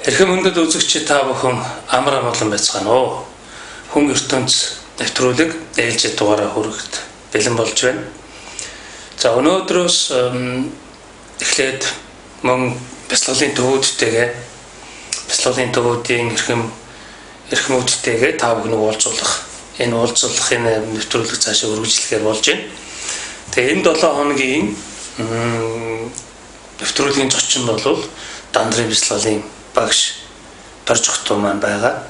Хэрхэн мөндөд үзэгч та бүхэн амар амгалан байцгаана уу? Хүн ертөнц нэвтрүүлэг ээлжид дугаараа хүрэхэд бэлэн болж байна. За өнөөдрөөс эхлээд мөн бяцлаглалын төвүүдтэйгээ бяцлаглалын төвүүдийн эрхэм үүдтэйгээ та бүхэн уулзуулах энэ уулзалтын нэвтрүүлэг цаашаа үргэлжлэхээр болж байна. Тэгээ энэ 7 хоногийн нэвтрүүлгийн зочин бол Дандрын бяцлаглалын багш Баржхтуу маань байгаа.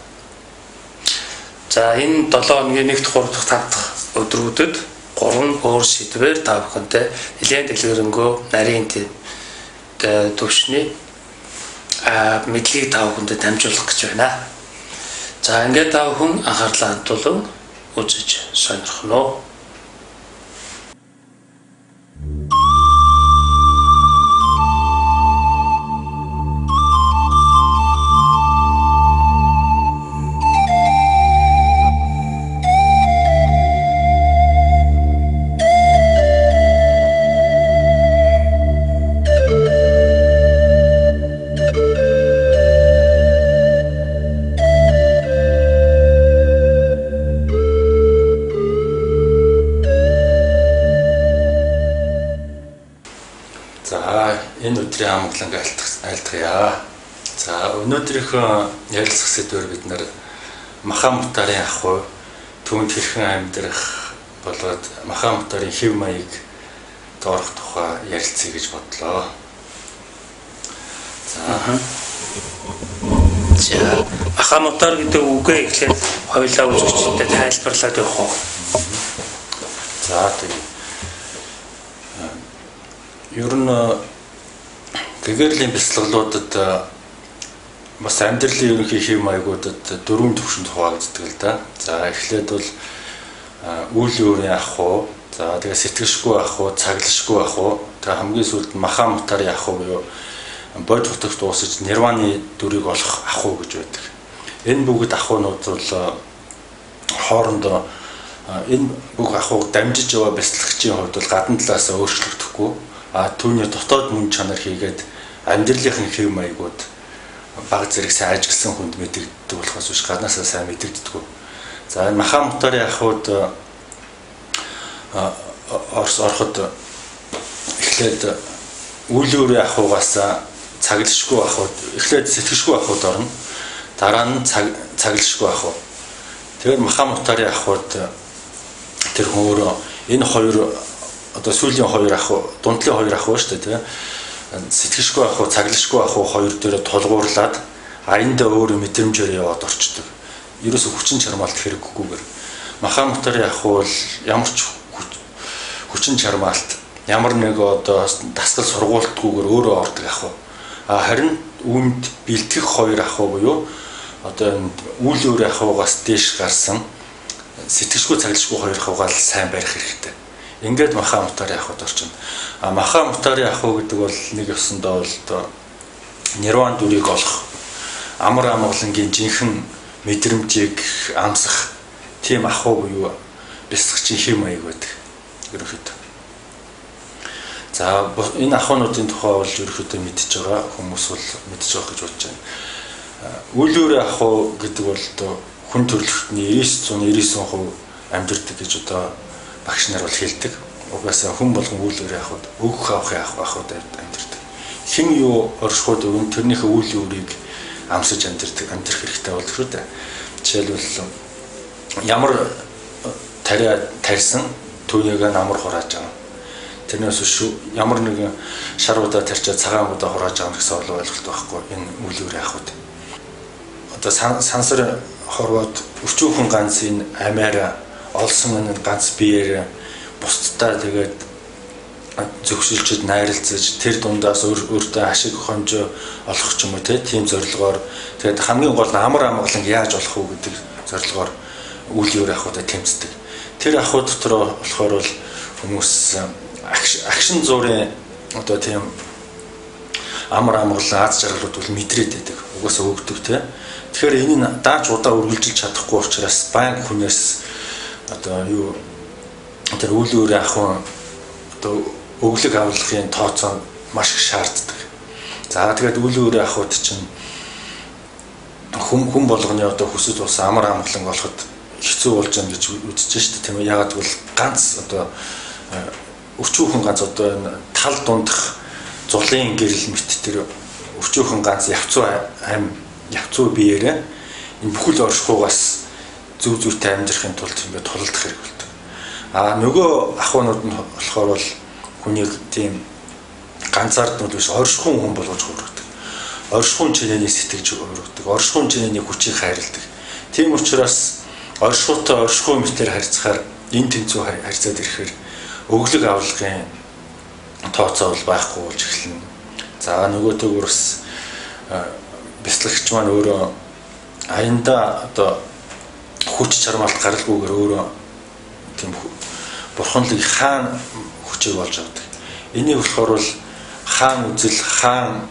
За энэ 7 хоногийн 1-р, 3-р, 5-р өдрүүдэд 3 өөр сэдвээр та бүхэнтэй нэлээд дэлгэрэнгүй нарийн төвшний мэдлэгийг та бүхэндээ дамжуулах гэж байна. За ингээд та бүхэн анхаарлаа хандуулан үзэж сонирхно. Энэ өдрийн амгаланг айлтгая. За өнөөдрийнхөө ярилцах сэдвээр бид нар Махан Мутарын ахуй түүнд хэрхэн амьдрах болоод Махан Мутарын хэв маяг доорх тухай ярилцъя гэж бодлоо. За Махан Мутар гэдэг үгээ эхлээд хоёулаа үзэгчдэд тайлбарлаад явах уу? За тийм. Ер нь гэгэрлийн бяцлаглуудад бас амьдралын ерөнхий хэв маягуудад 4 төвшөнд хуваагддаг л да. За эхлээд бол үйл өөрийн ахуй, за тэгээ сэтгэшгүй ахуй, цаглашгүй ахуй, тэгээ хамгийн сүүлд Махан Мутарын ахуй буюу бодит утгад дуусаж нирваны дүрийг олох ахуй гэж байдаг. Энэ бүгд ахуйнууд бол хоорондоо энэ бүх ахуйг дамжиж яваа бяцлагчийн хувьд бол гадна талаас өөрчлөгдөхгүй, түүний дотоод мөн чанар хийгээд амьдралын хэв маягууд баг зэрэг сайн ажигласан хүнд мэдэгддэг болохоос биш гаднаасаа сайн мэдэгддэг. За энэ Махан Мутарын ахуйд ороход эхлээд үйл өөрийн ахуйгаас цаглашгүй ахуйд эхлээд сэтгэшгүй ахуйд орно. Дараа нь цаглашгүй ахуй. Тэгээд Махан Мутарын ахуйд тэр өөрөө энэ хоёр одоо сүүлийн хоёр ахуй, дундлын хоёр ахуй шүү дээ, тийм. Сэтгэшгүй ахуй, цаглашгүй ахуй хоёр дээрээ тулгуурлаад аяндаа өөр мэдрэмжээр яваад орчдөг. Ерөөсө хүчин чармаалт хэрэггүйгээр Махан Мутарын ахуй бол ямар ч хүчин чармаалт, ямар нэг одоо дасгал сургуультгүйгээр өөрөө ордог ахуй. Харин үүнд бэлтгэх хоёр ахуй буюу одоо үйл өөрийн ахуйгаас дээш гарсан сэтгэшгүй цаглашгүй хоёр ахуйгаа л сайн барих хэрэгтэй. Ингээд Махан Мутарын ахуйд орчин. Махан Мутарын ахуй гэдэг бол нэг ёсондоо бол нирван дүрийг олох, амар амгалангийн жинхэнэ мэдрэмжийг амсах тийм ахуй буюу бяцлагчийн хэв маяг байдаг. Ерөнхийдөө. За энэ ахуйнуудын тухай бол ерөнхийдөө мэдж байгаа хүмүүс бол мэдж байгаа гэж бодож байна. Үйл өөрийн ахуй гэдэг бол хүн төрөлхтний 99.99% амьдардаг гэж одоо багш нар бол хэлдэг. Угаасаа хүн болгон үйл өөрийн ахуйд өгөх авахын ахуйд амьдардаг. Хэн юу оршихуд өгөн тэрнийхээ үйл өөрийг амсаж амьдрах хэрэгтэй бол шүү дээ. Жишээлбэл ямар тарьсан түүнийг амар хурааж байгаа. Тэрнээс биш ямар нэгэн шаруудаа тарьчаад цагаангуудаа хурааж байгаа гэсэн ойлголт байхгүй энэ үйл өөрийн ахуйд. Одоо сансар хорвоод өчүүхэн ганц энэ амиараа олсон энэ ганц биеэр бусдтай тэгээд зөвшөлчөд найралцаж тэр дундаас өөртөө ашиг хонжоо олох ч юм уу тийм зорилгоор тэгээд хамгийн гол нь амар амгаланг яаж олох уу гэдэг зорилгоор үйл өөрийн ахуйдаа тэмцдэг. Тэр ахуй дотор болохоор бол хүмүүс агшин зургийн одоо тийм амар амгалан аз жаргалууд бол мэдрээд байдаг. Угаасаа өгдөг тийм. Тэгэхээр энийг дааж удаа үргэлжилж чадахгүй учраас баян хүнээс одоо юу тэр үйл өөрийн ахуй одоо өглөг авралын тооцоо маш их шаарддаг. За тэгээд үйл өөрийн ахуйд чинь хүн болгоны одоо хүсэж болсон амар амгалан болоход хэцүү болж байгаа гэж үзэж штэ тийм ээ. Ягаад гэвэл ганц одоо өчүүхэн ганц одоо энэ тал дундах зулын гэрэл мэт тэр өчүүхэн ганц явцуу биеэрээ энэ бүхэл оршихугаас зүв зүйтэй амьдрахын тулд ингээд тулалдах хэрэг болдог. Нөгөө ахуйнууд нь болохоор бол хүнийг тийм ганцаарднууд биш оршихуун хүн болгож хүргэдэг. Оршихуун чинээний сэтгэж хүргэдэг. Оршихуун чинээний хүчийг хайрладаг. Тийм учраас оршихуйтай оршихуун мэтээр харьцахаар энэ тэнцүү харьцаад ирэхээр өглөг авлагын тооцоо бол байхгүй болж эхэлнэ. За нөгөөтэйгөр бас бяцлагч маань өөрөө аяндаа одоо хүч чармаалт гаралгүйгээр өөрөө тийм бурханлыг хаан хүчийг болж авдаг. Энийг болохоор бол хаан үзэл хаан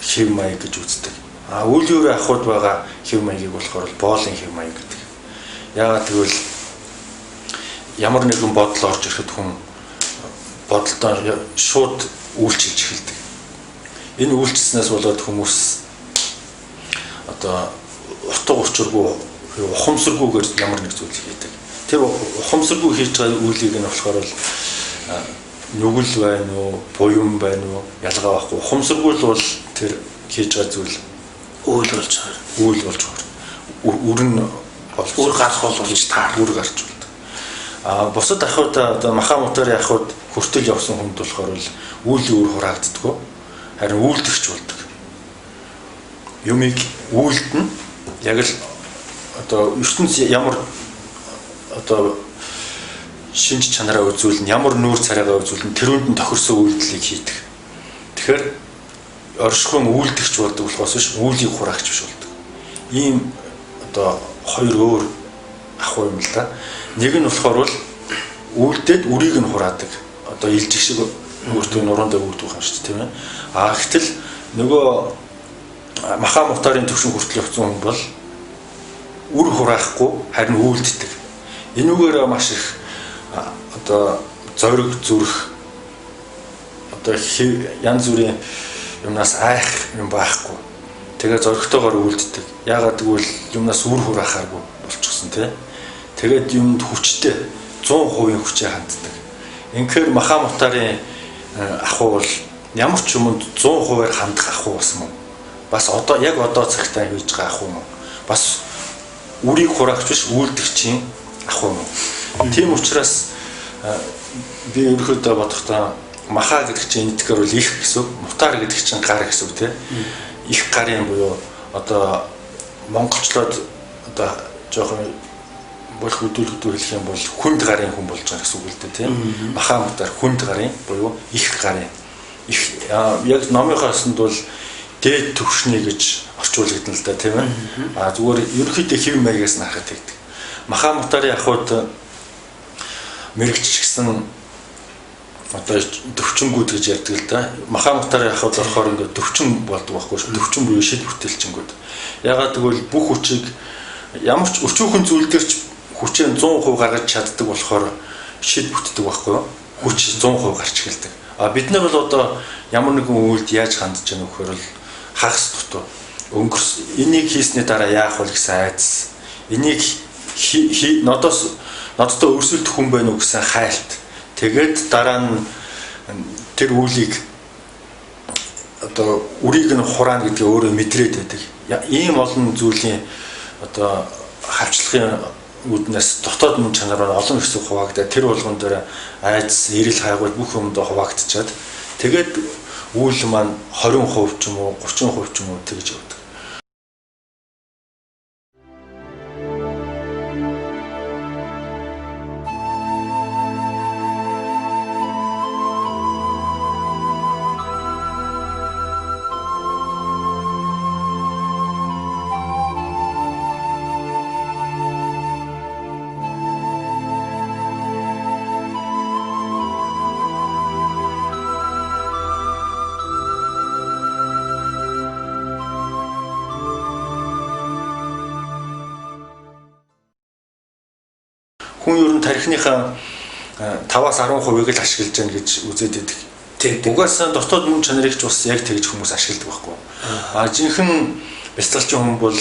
хэв маяг гэж үздэг. Үйл өөрө ахуйд байгаа хэв маягийг болохоор боолын хэв маяг гэдэг. Яагаад гэвэл ямар нэгэн бодол орж ирэхэд хүн бодолдоо шууд үйлчилж эхэлдэг. Энэ үйлчлснээс болоод хүмүүс одоо утга учиргүй ухамсаргүйгээр ямар нэг зүйл хийдэг. Тэр ухамсаргүй хийж байгаа үйлийг нь болохоор бол нүгэл байна уу, буян байна уу ялгаа байхгүй. Ухамсаргүй л бол тэр хийж байгаа зүйл үйл болж байгаа. Үрэн бол үр гарах болж таар үр гарч болдог. Бусад ахуйда одоо маха мотор ахуйд хүртэл явсан хүнд болохоор үйл өөр хураагддаг. Харин үйлдэгч болдог. Юмыг үйлдэн яг л одоо ертөнц ямар одоо шинж чанараа үзүүлнэ, ямар нүүр царайгаа үзүүлнэ, тэрүүнд нь тохирсон үйлдэлийг хийдэг. Тэгэхээр оршихуун үйлдэгч болдог болохоос биш үйлийг хураагч биш болдог. Ийм одоо хоёр өөр ахуй юм л да. Нэг нь болохоор бол үйлдээд үрийг нь хураадаг. Одоо илжих шиг өөртөө нуруундаа үйлдэх юм шүү дээ, тийм ээ. Гэтэл нөгөө маха мотарын төвшин хүртэл явсан хүн бол үр хураахгүй харин үйлддэг. Энүүгээр маш их одоо зориг зүрх одоо янз бүрийн юмнаас айх юм байхгүй. Тэгээ зоригтойгоор үйлддэг. Яагаад гэвэл юмнаас үр хураахааргүй болчихсон тий. Тэгээд юмд хүчтэй 100% хүчээ ханддаг. Инхээр маха мотарын ахуй бол ямар ч юмд 100%-аар хандах ахуй басан юм. Бас одоо яг одоо цагтаа хийж байгаа ахуй юм. Бас үрийг хураагч биш үйлдэгчийн ахуй юм. Тийм учраас би өөрөхдөө бодохдоо маха гэдэг чинь эдгээр бол их гэсэн, мутар гэдэг чинь гар гэсэн үг тийм. Их гарын буюу одоо монголчлоод одоо жоохон болох хөдөлгөөр хэлэх юм бол хүнд гарын хүн болж байгаа гэсэн үг л дээ тийм. Маха мутар хүнд гарын буюу их гарын. Их яг номынхаасанд бол дээд төвшний гэж орчуулагдана л да тийм ээ. Зүгээр ерөнхийдөө хэв маягаас нь харахад тэгдэг. Маха мотарын ахуйд мэрэгч гэсэн одоо төвчнгүүд гэж ярьдаг л да. Маха мотарын ахуйд орохоор ингээд төвчин болдог байхгүй шүү. Төвчин буюу шид бүтээлчингүүд. Ягаад гэвэл бүх хүчийг ямар ч өчүүхэн зүйл дээр ч хүчээ 100% гаргаж чаддаг болохоор шид бүтдэг байхгүй юу? Хүч 100% гарч эхэлдэг. Бид нар бол одоо ямар нэгэн үйлд яаж хандж байгаа нөхөр бол хагас дутуу. Энийг хийсний дараа яах вэ гэсэн айдас. Энийг нодтой өрсөлдөх хүн байна уу гэсэн хайлт. Тэгээд дараа нь тэр үйлийг одоо үрийг нь хураана гэдгийг өөрөө мэдрээд байдаг. Ийм олон зүйлийн одоо хавчлагын үүднээс дотоод мөн чанар олон хэсэг хуваагдаад тэр болгон дээр айдас, эрэл хайгуул бүх юмдоо хуваагдчихад тэгээд үйл маань 20% ч юм уу 30% ч юм уу тэгж явдаг. Хүн ер нь тарихныхаа 5-аас 10%-ийг л ашиглаж байна гэж үзээд байдаг. Тийм. Угаасаа дотоод мөн чанарыг ч бас яг тэгж хүмүүс ашигладаг байхгүй. Жинхэнэ бяцлагчийн хүн бол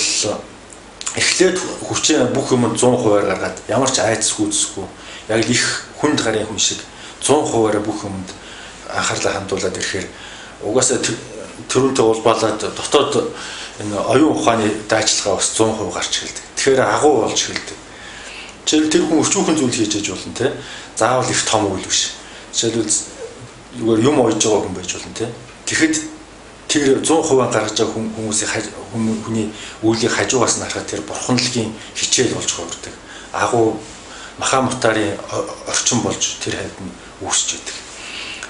эхлээд хүчээ бүх юмд 100% гаргаад ямар ч айцгүй үзэхгүй яг л их хүнд гарын хүн шиг 100% бүх юмд анхаарлаа хандуулад ирэхээр угаасаа төрөнтэй улбаалаад дотоод энэ оюун ухааны дайчилгаа бас 100% гарч эхэлдэг. Тэгэхээр агуу болж эхэлдэг. Жишээл тэр хүн өчүүхэн зүйл хийж яж болно те. Заавал их том үйл биш. Жишээлбэл зүгээр юм ойж байгаа хүн байж болно те. Тэгэхэд тэр 100% гаргаж байгаа хүмүүсийн хүний үйлийг хажуугаас нь харахад тэр бурханлагийн хичээл болж хувирдаг. Агуу маха мутарын орчин болж тэр хайд нь үүсч идэг.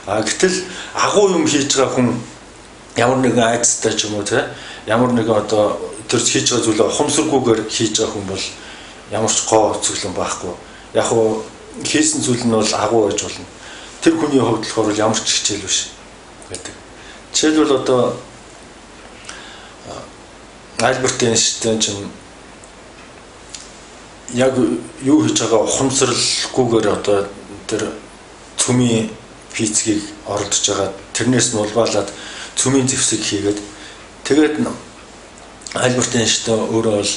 Гэтэл агуу юм хийж байгаа хүн ямар нэгэн айцтай ч юм уу те ямар нэгэн одоо тэр хийж байгаа зүйлээ ухамсаргүйгээр хийж байгаа хүн бол ямар ч гоо цэглэн байхгүй. Яг уу хийсэн зүйл нь бол агуу байж болно. Тэр хүний хувьд болохоор ямар ч хичээл биш гэдэг. Жишээлбэл одоо Альберт Эйнштейн ч яг юу хийж байгаа ухамсарлгүйгээр одоо тэр цөмийн физикийг оролдож байгаа тэрнээс нь улбаалаад цөмийн зэвсэг хийгээд тэгээд Альберт Эйнштейн өөрөө бол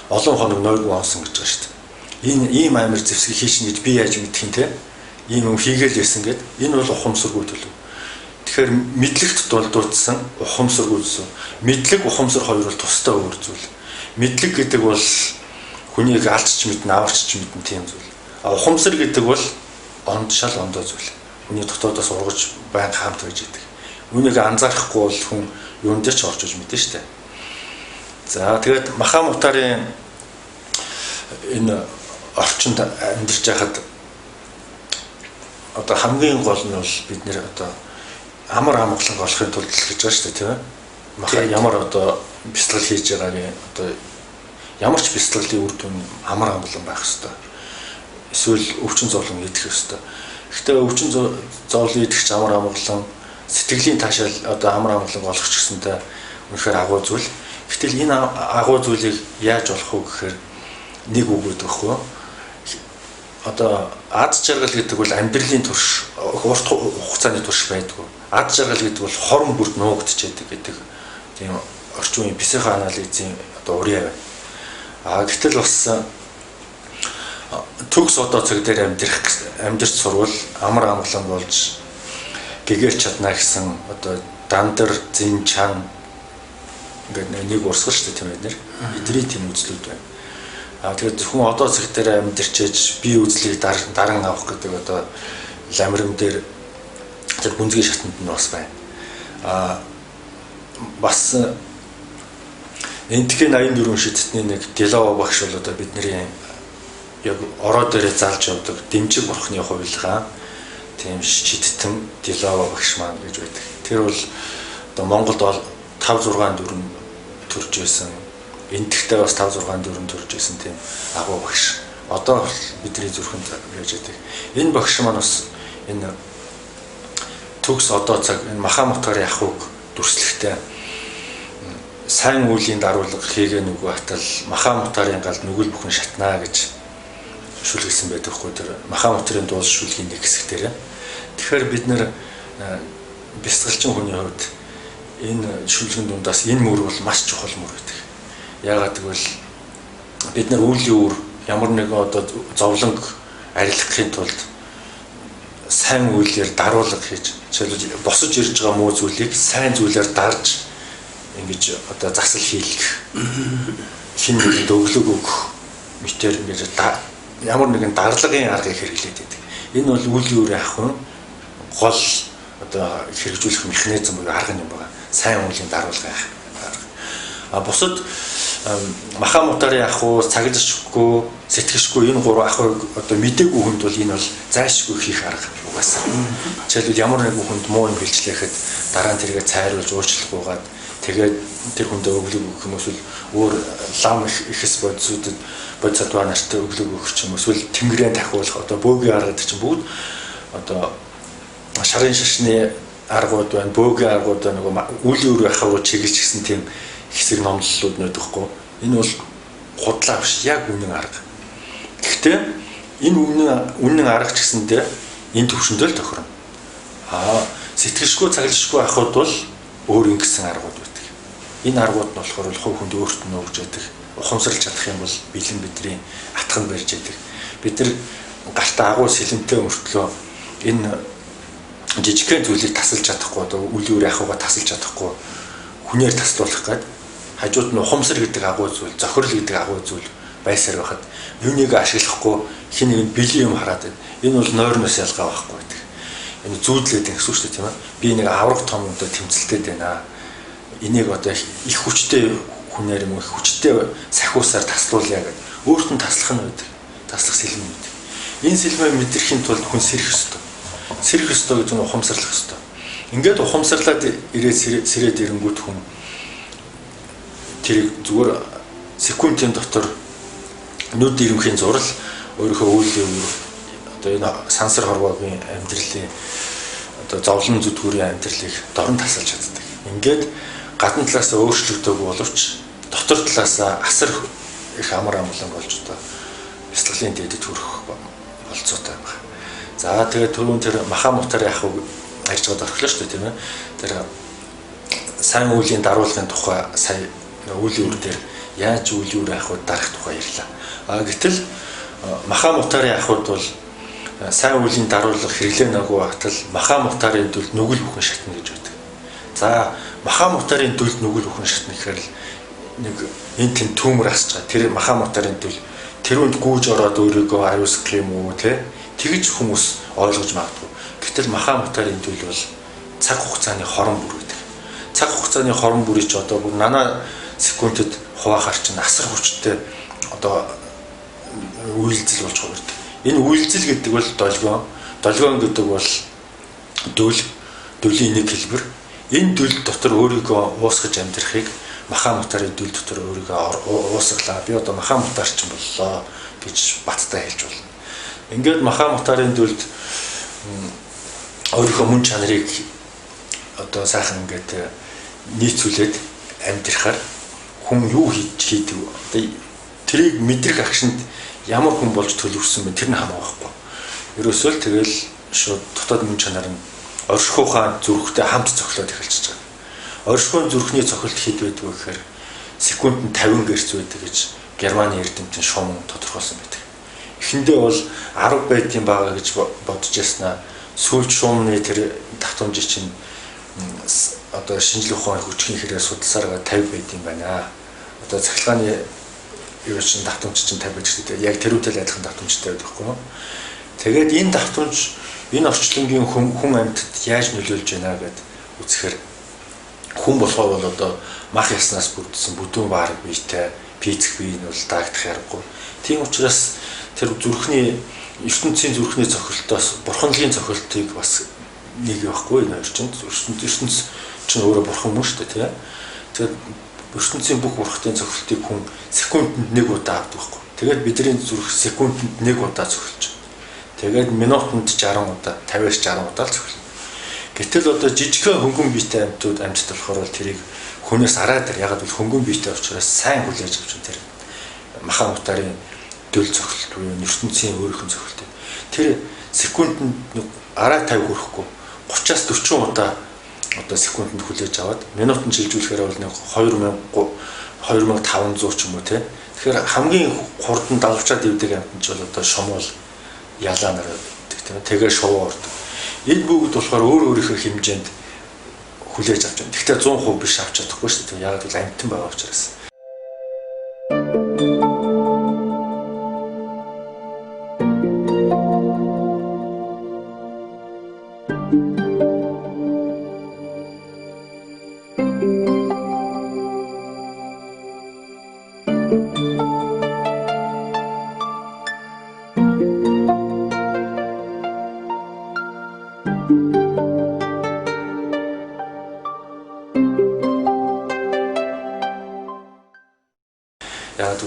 олон хоног нойргүй онсон гэж байгаа шүү дээ. Ийм амар зэвсэг хийшин гэж би яаж мэдэх юм те? Ийм юм хийгээл байсан гэд энэ бол ухамсаргүй төлөв. Тэгэхээр мэдлэгт дулдуулсан ухамсаргүй зүйл. Мэдлэг ухамсар хоёр бол тусдаа өөр зүйл. Мэдлэг гэдэг бол хүнийг алдчих мэднэ, аварчч мэднэ тийм зүйл. Ухамсар гэдэг бол шал ондоо зүйл. Хүний дотоодоос ургаж байнга хамт байж идэг. Үүнийг анзаарахгүй бол хүн юунд ч орж иж мэднэ шүү дээ. За тэгээд маха мутарын энэ орчинд амьдарч байхад одоо хамгийн гол нь бол бид нэр одоо амар амгалан болохын тулд гэж байгаа шүү дээ тийм ээ. Маха ямар одоо бяцлал хийж байгааг одоо ямар ч бяцлаглын үр дүн амар амгалан байх хэвээр. Эсвэл өвчин зовлон идэх хэвээр. Гэхдээ өвчин зовлон идэх ч амар амгалан сэтгэлийн таашаал одоо амар амгалан болох ч гэсэнтэй үнэхээр агуу зүйл. Гэтэл энэ агуу зүйлийг яаж болох вэ гэхээр нэг үг гэдэг байхгүй. Одоо ад жаргал гэдэг бол амьдралын турш урт хугацааны турш байдгүй. Ад жаргал гэдэг бол хорон бүрд нуугдчихэдэг гэдэг тийм орчин үеийн психоанализийн одоо урья байна. Гэтэл бас төгс одоо цаг дээр амьдрч сурвал амар амгалан болж гэгэр чадна гэсэн одоо дандар зин чан ингээд нэг урсгал шүү дээ тийм ээ. Эдрийн тийм үзлүүд байна. Тэгээд хүн одоо цаг дээр амьдэрчээж бие үзлийг даран авах гэдэг одоо ламрам дээр тэр гүнзгий шатнд нь бас байна. Бас энтхийн 84 шидтний нэг Делава багш бол одоо бидний яг ороо дээрээ залж явдаг дэмжиг бурхны хувилгаа тийм шидтэн Делава багш маань гэж байдаг. Тэр бол одоо Монголд 5 6 дөрөв төрж байсан. Энтхтэй бас 5 6 дөрөв төрж байсан тийм агуу багш. Одоо бидний зүрхэнд байж байдаг. Энэ багш маань бас энэ төгс одоо цаг энэ маха мутарын ахуйг дүрслэхтэй сайн үеийн даруулга хийгээ нүгөө хатал маха мутарын галд нүгэл бүхэн шатнаа гэж шүлгэлсэн байдаг хгүй тэр маха мутарын дуус шүлгийн нэг хэсэг дээр. Тэгэхээр бид нэр бяцлагчийн хүний хувьд энэ шүлгийн дундаас энэ мөр бол маш чухал мөр гэдэг. Яагаад гэвэл бид нар үүлийн үр ямар нэгэн одоо зовлонг арилгахын тулд сайн үйлээр даруулга хийж жишээлбэл босож ирж байгаа муу зүйлийг сайн зүйлээр дарж ингэж одоо засал хийлгэх хин нэгэнд өглөг өгөх мэтэр ингэж ямар нэгэн дарлагын аргыг хэрэглээд байдаг. Энэ бол үүлийн үр ахын гол одоо хэрэгжүүлэх механизм буюу арга юм байна. Сайн үеийн даруулга арга. Бусад маха мутарын ахуй, цаглашгүй, сэтгэшгүй энэ гурван ахуйг одоо мдэггүй хүнд бол энэ бол зайлшгүй хийх арга угаасаа. Жишээлбэл ямар нэгэн хүнд муу юм хэлжлэхэд дараа нь тэргээ цайруулж уучлахгүйгээд тэгээд тэр хүндээ өглөг өгөх юм эсвэл өөр лам ихс бодисуудад бодисодваа нартай өглөг өгөх юм эсвэл тэнгэрийн тахиулах одоо бөөгийн арга гэдэг чинь бүгд одоо шарын шашны аргууд байна, бөөгийн аргууд байна, нөгөө үлийн үр ахуй чиглэж гисэн тийм хэсэг номлолууд нөдөхгүй. Энэ бол худлаа биш, яг үнэн арга. Гэхдээ энэ үнэн арга ч гэсэндээ энэ төвшөндөө л тохирно. Сэтгэлшгүй, цаглшгүй ахуйд бол өөр ингэсэн аргууд байдаг. Энэ аргууд нь болохоор хувь хүнд өөрт нь өөрж яддаг. Ухамсарлаж чадах юм бол бэлэн бидний атганд барьж яддаг. Бид нар гартаа агуу сэлэнтэй мөртлөө энэ жижигхэн зүйлийг тасалж чадахгүй, одоо үл үүрээ ахуйгаа тасалж чадахгүй хүнээр таслуулах гээд хажууд нь ухамсар гэдэг агуу зүйл, зохирол гэдэг агуу зүйл байсаар байхад юуныг ашиглахгүй хин нэг бэлэн юм хараад байна. Энэ бол нойрноос ялгаа байхгүй гэдэг. Энэ зүүдлээд гэсэн үг шүү дээ, тийм ээ. Би нэг авраг том одоо тэмцэлтэд байна. Энийг одоо их хүчтэй хүнээр юм их хүчтэй сахиусаар таслуулъя гэдэг. Өөрт нь таслах нь байдаг. Таслах сэлэм байдаг. Энэ сэлмээ мэдрэхийн тулд хүн сэрэх ёстой. Сэрэх ёстой гэж нь ухамсарлах ёстой. Ингээд ухамсарлаад ирээд сэрээд ирэнгүүт хүн тэр зүгээр секундын дотор нүд ирэмхийн зурал өөрийнхөө үеийн одоо энэ сансар хорвоогийн амьдралын одоо зовлон зүтгүүрийн амьдралыг дорн тасалж чаддаг. Ингээд гадна талаас өөрчлөгдөөгүй боловч дотор талаас асар их амар амгалан болж одоо бяцлаглалын дэдэд хүрэх болцоотой байна. За тэгээд түрүүн тэр маха мутар яах вэ ярьж байгаа орхилоо шүү дээ, тийм ээ. Тэр сайн үеийн даруулгын тухай сая үйл үүр дээр яаж үйл үүр яах вэ дарах тухай ярьлаа. Гэтэл маха мутарын яахуд бол сайн үеийн даруулга хэрэглээ нөгөө батал маха мутарын дүлд нүгэл бүхэн шатна гэж байдаг. За маха мутарын дүлд нүгэл бүхэн шатна гэхээр л нэг энэ тэн төмөр асч байгаа. Тэр маха мутарын дүл тэрүүнд гүйж ороод өөрийгөө аюусгах юм уу те? Тэгж хүмүүс ойлгож магадгүй. Гэтэл маха мутарын дүл бол цаг хугацааны хорон бүр гэдэг. Цаг хугацааны хорон бүрийг ч одоо бүр нана секундэд хуваахаар чинь асар хүчтэй одоо үйлдэл болж байгаа гэдэг. Энэ үйлдэл гэдэг бол долгион. Долгион гэдэг бол дүлийн нэг хэлбэр. Энэ дүл дотор өөрийгөө уусгаж амьдрахыг маха мутарын дүл дотор өөрийгөө уусгалаа. Би одоо маха мутарчин боллоо гэж баттай хэлж болно. Ингээд маха мутарын дүлд өөрийнхөө мөн чанарыг одоо сайхан ингээд нийцүүлээд амьдрахаар хүн юу хийдэг вэ? Тэрийг мэдрэх агшинд ямар хүн болж төлөвлөсөн бэ? Тэр нь хамаагүй. Ерөөсөө л тэгэл шууд дотоод мөн чанар нь оршихуухаа зүрхтэй хамт цохлоод эхэлчихэж байгаа. Оршихуун зүрхний цохилт хэд байдаг вэ гэхээр секундэд 50 герц байдаг гэж Германы эрдэмтэн Шуман тодорхойлсон байдаг. Эхэндээ бол 10 байдгийн байгаа гэж бодож яснаа сүүлд Шумны тэр давтамжийг чинь одоо шинжлэх ухааны хүчгийн хэрэг судалсаар 50 байдгийн байна. Одоо цахилгааны юу чинь давтамж чинь 50 байж гэдэг. Яг тэр үедээ адилхан давтамжтай байдаг байхгүй юу? Тэгээд энэ давтамж энэ орчлонгийн хүн амьтад яаж нөлөөлж байна гэд үзэхээр хүн болохоор бол одоо мах яснаас бүрдсэн бүдүүн баарг биетэй физик бие нь бол даагдах ярахгүй. Тийм учраас тэр зүрхний ертөнцийн зүрхний цохилтоос бурханлын цохилтыг бас нэг байхгүй энэ орчинд ертөнц чинь өөрөө бурхан мөн шүү дээ, тийм. Тэгээд ертөнцийн бүх бурхтын цохилтыг хүн секундэд 1 удаа авдаг байхгүй. Тэгээд бидний зүрх секундэд 1 удаа цохилж. Тэгээд минутанд 60 удаа, 50-60 удаа л цохилно. Гэтэл одоо жижигхэн хөнгөн биетэй амьтууд амьд болохоор тэрийг хүнээс араад тэр ягаад бол хөнгөн биетэй учраас сайн хүлээж авч тэр маха мутарын дөл цохилт буюу ертөнцийн өөрийнх нь цохилт. Тэр секундэд араа 50 хүрэхгүй 30-аас 40 удаа одоо секундэд хүлээж аваад минутанд шилжүүлэхээр бол нэг 2500 ч юм уу те. Тэгэхээр хамгийн хурдан далавчаад ивдэг амьтанч бол одоо шомол ялаа нараад гэдэг тийм. Тэгээ шувуу ордог. Энэ бүгд болохоор өөрийнхөө хэмжээнд хүлээж авч байна. Гэхдээ 100% биш авч чадахгүй шүү дээ. Яг л амьтан байгаа учраас.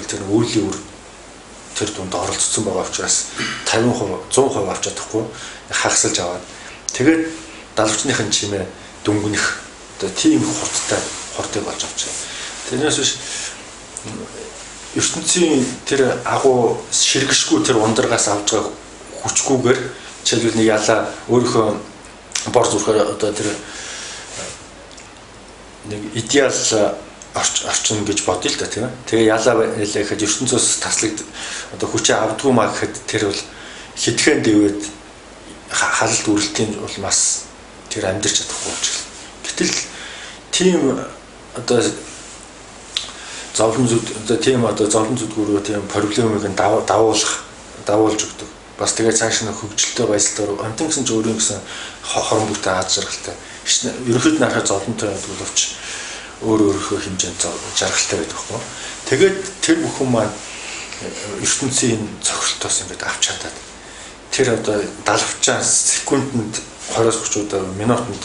Тэр үеийн үр тэр дунд оролцсон байгаа учраас 50%, 100% авч чадахгүй хагасалж аваад тэгээд далавчныхын чимээ дүнгэнэх одоо тийм хурдтай болж авч байна. Тэрнээс биш ертөнцийн тэр агуу ширгэшгүй тэр ундаргаас авж байгаа хүчгүйгээр жишээлбэл нэг ялаа өөрийнхөө бор зүрхээр одоо тэр нэг идеал орчин гэж бодъё л да тийм ээ. Тэгээ ялаа гэхэд ертөнцөөс таслаг одоо хүчээ авдгүй маа гэхэд тэр бол хитгэн дэвэд халалт үрэлтийн бол бас тэр амьдэрч чадахгүй юм шиг. Гэтэл тийм одоо зовлон зүдгүүрөө тийм проблемыг давуулж өгдөг. Бас тэгээ цааш нь хөгжилтэй байсалтай амтан гэсэн ч өөрийн гэсэн хорон бүтээн аз жаргалтай. Ерөнхийд нь харахад зовлонтой байдаг боловч өөрийнхөө хэмжээнд жаргалтай байдаг байхгүй. Тэгээд тэр бүхэн маань ертөнцийн цохилтоос ингээд авч чадаад тэр одоо 70 секундэд 20-30 удаа минутанд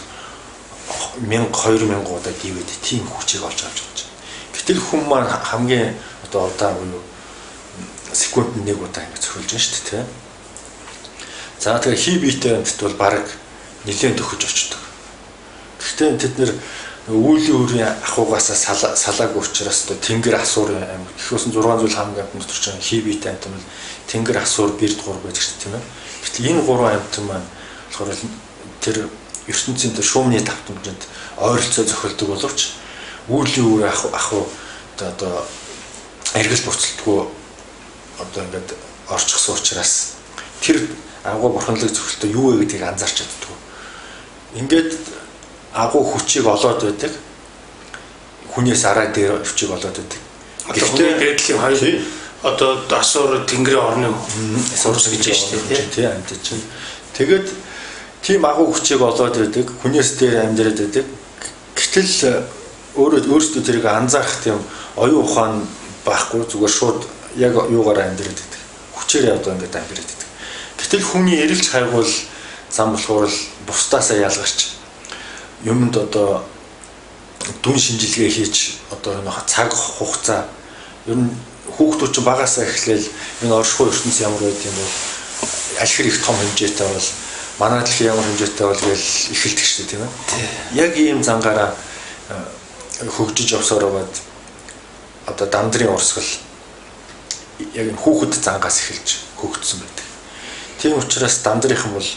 1000-2000 удаа дивэд тийм хүчийг олж авч чадж байна. Гэтэл хүн маань хамгийн одоо удаа буюу секундэд 1 удаа ингэ цохилж байна шүү дээ, тийм. За тэгээ хий биетэй амьтд бол баг нэлээд төхөж очдог. Гэхдээ тэд нэр үүлийн үрийн ахуйгаасаа салаагүй учраас одоо тэнгэр асуур амьд ихөөсөн 6 зүйл хамгийн амт нутарч байгаа хий биетэй амьд бол тэнгэр асуур бирд 3 байдаг шүү дээ, тийм ээ. Гэтэл энэ 3 амьтан маань болохоор тэр ертөнцийн тэр шуумны давтамжинд ойролцоо зохилдог боловч үүлийн үр ахуй одоо эргэл буцалтгүй одоо ингээд орчихсон учраас тэр агуу бурханлаг зөвхөлтөө юу вэ гэдгийг анзаарч чаддгүй. Ингээд агуу хүчийг олоод байдаг. Хүнээс араа дээр хүчийг олоод байдаг. Гэхдээ дээдлийн хоёр одоо асуур тэнгэрийн орны сурс гэж байна шүү дээ, тийм амьд чинь. Тэгээд тийм агуу хүчийг олоод байдаг. Хүнээс дээр амьдраад байдаг. Гэтэл өөрөөсөө тэрийг анзаарах тийм оюун ухаан байхгүй зүгээр шууд яг юугаар амьдраад байдаг. Хүчээрээ одоо ингээд амьдраад байдаг. Гэтэл хүний эрэлж хайгуул зам болохоор л бусдаасаа ялгарч юмд одоо дүн шинжилгээ хийж одоо энэ цаг хугацаа ер нь хүүхдүүд чинь багасаа эхлээл энэ оршихуй ертөнц ямар байд юм бол аль хэрэг том хэмжээтэй бол манай дэлхий ямар хэмжээтэй бол гэж эхэлдэг шүү дээ, тийм ээ. Яг ийм зангаараа хөгжиж явсаар байгаад одоо дамдрын урсгал яг энэ хүүхэд зангаас эхэлж хөгжсөн байдаг. Тийм учраас дамдрынхан бол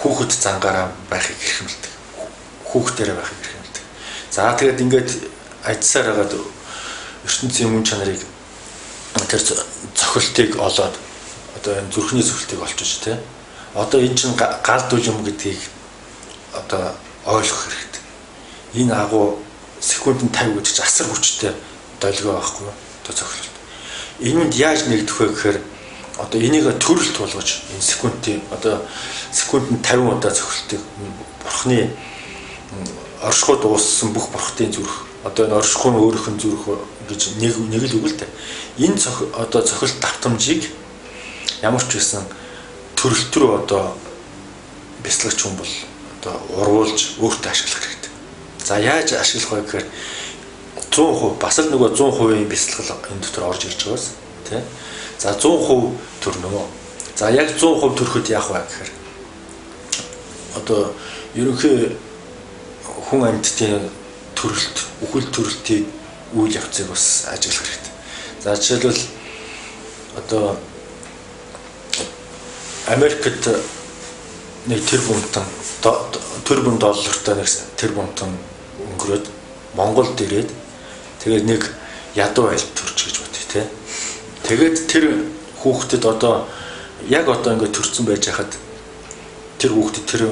хүүхэд зангаараа байхыг хэрхэмлдэг. Хүүхдээрээ байхыг хэрхэмлдэг. За тэгээд ингээд ажсаар байгаад ертөнцийн мөн чанарыг тэр цохилтыг олоод одоо энэ зүрхний цохилтыг олчиж тий. Одоо энэ чинь галдуу юм гэдгийг одоо ойлгох хэрэгтэй. Энэ агуу секундэд 50 гэж асар хүчтэй долгио байхгүй одоо цохилт. Энэнд яаж нэгдэх вэ гэхээр одоо энийг төрөлт болгож энэ секундын одоо секундэд 50 удаа цохилтыг бурхны оршихуй дууссан бүх бурхтын зүрх одоо энэ оршихуй нь өөрийнх нь зүрх гэж нэг л үг л дээ. Энэ одоо цохилт давтамжийг ямар ч байсан төрөлт рүү одоо бяцлагч хүн бол одоо урвуулж өөртөө ашиглах хэрэгтэй. За яаж ашиглах вэ гэхээр 100% бас л нөгөө 100% бяцлал энэ дотор орж ирж байгаас тий. За 100% төрнө. За яг 100% төрөхөд яах вэ гэхээр одоо ерөнхий хүн амьтдын төрөлт, үхэл төрөлтийг үйл явцыг бас ажиглах хэрэгтэй. За жишээлбэл одоо Америкт нэг тэрбум доллартай нэг тэрбумтан өнгөрөөд Монголд ирээд тэгээд нэг ядуу айлт төрж гэж бодъё тий. Тэгээд тэр хүүхдэд одоо яг одоо ингээд төрсэн байж хахад тэр хүүхдэд тэр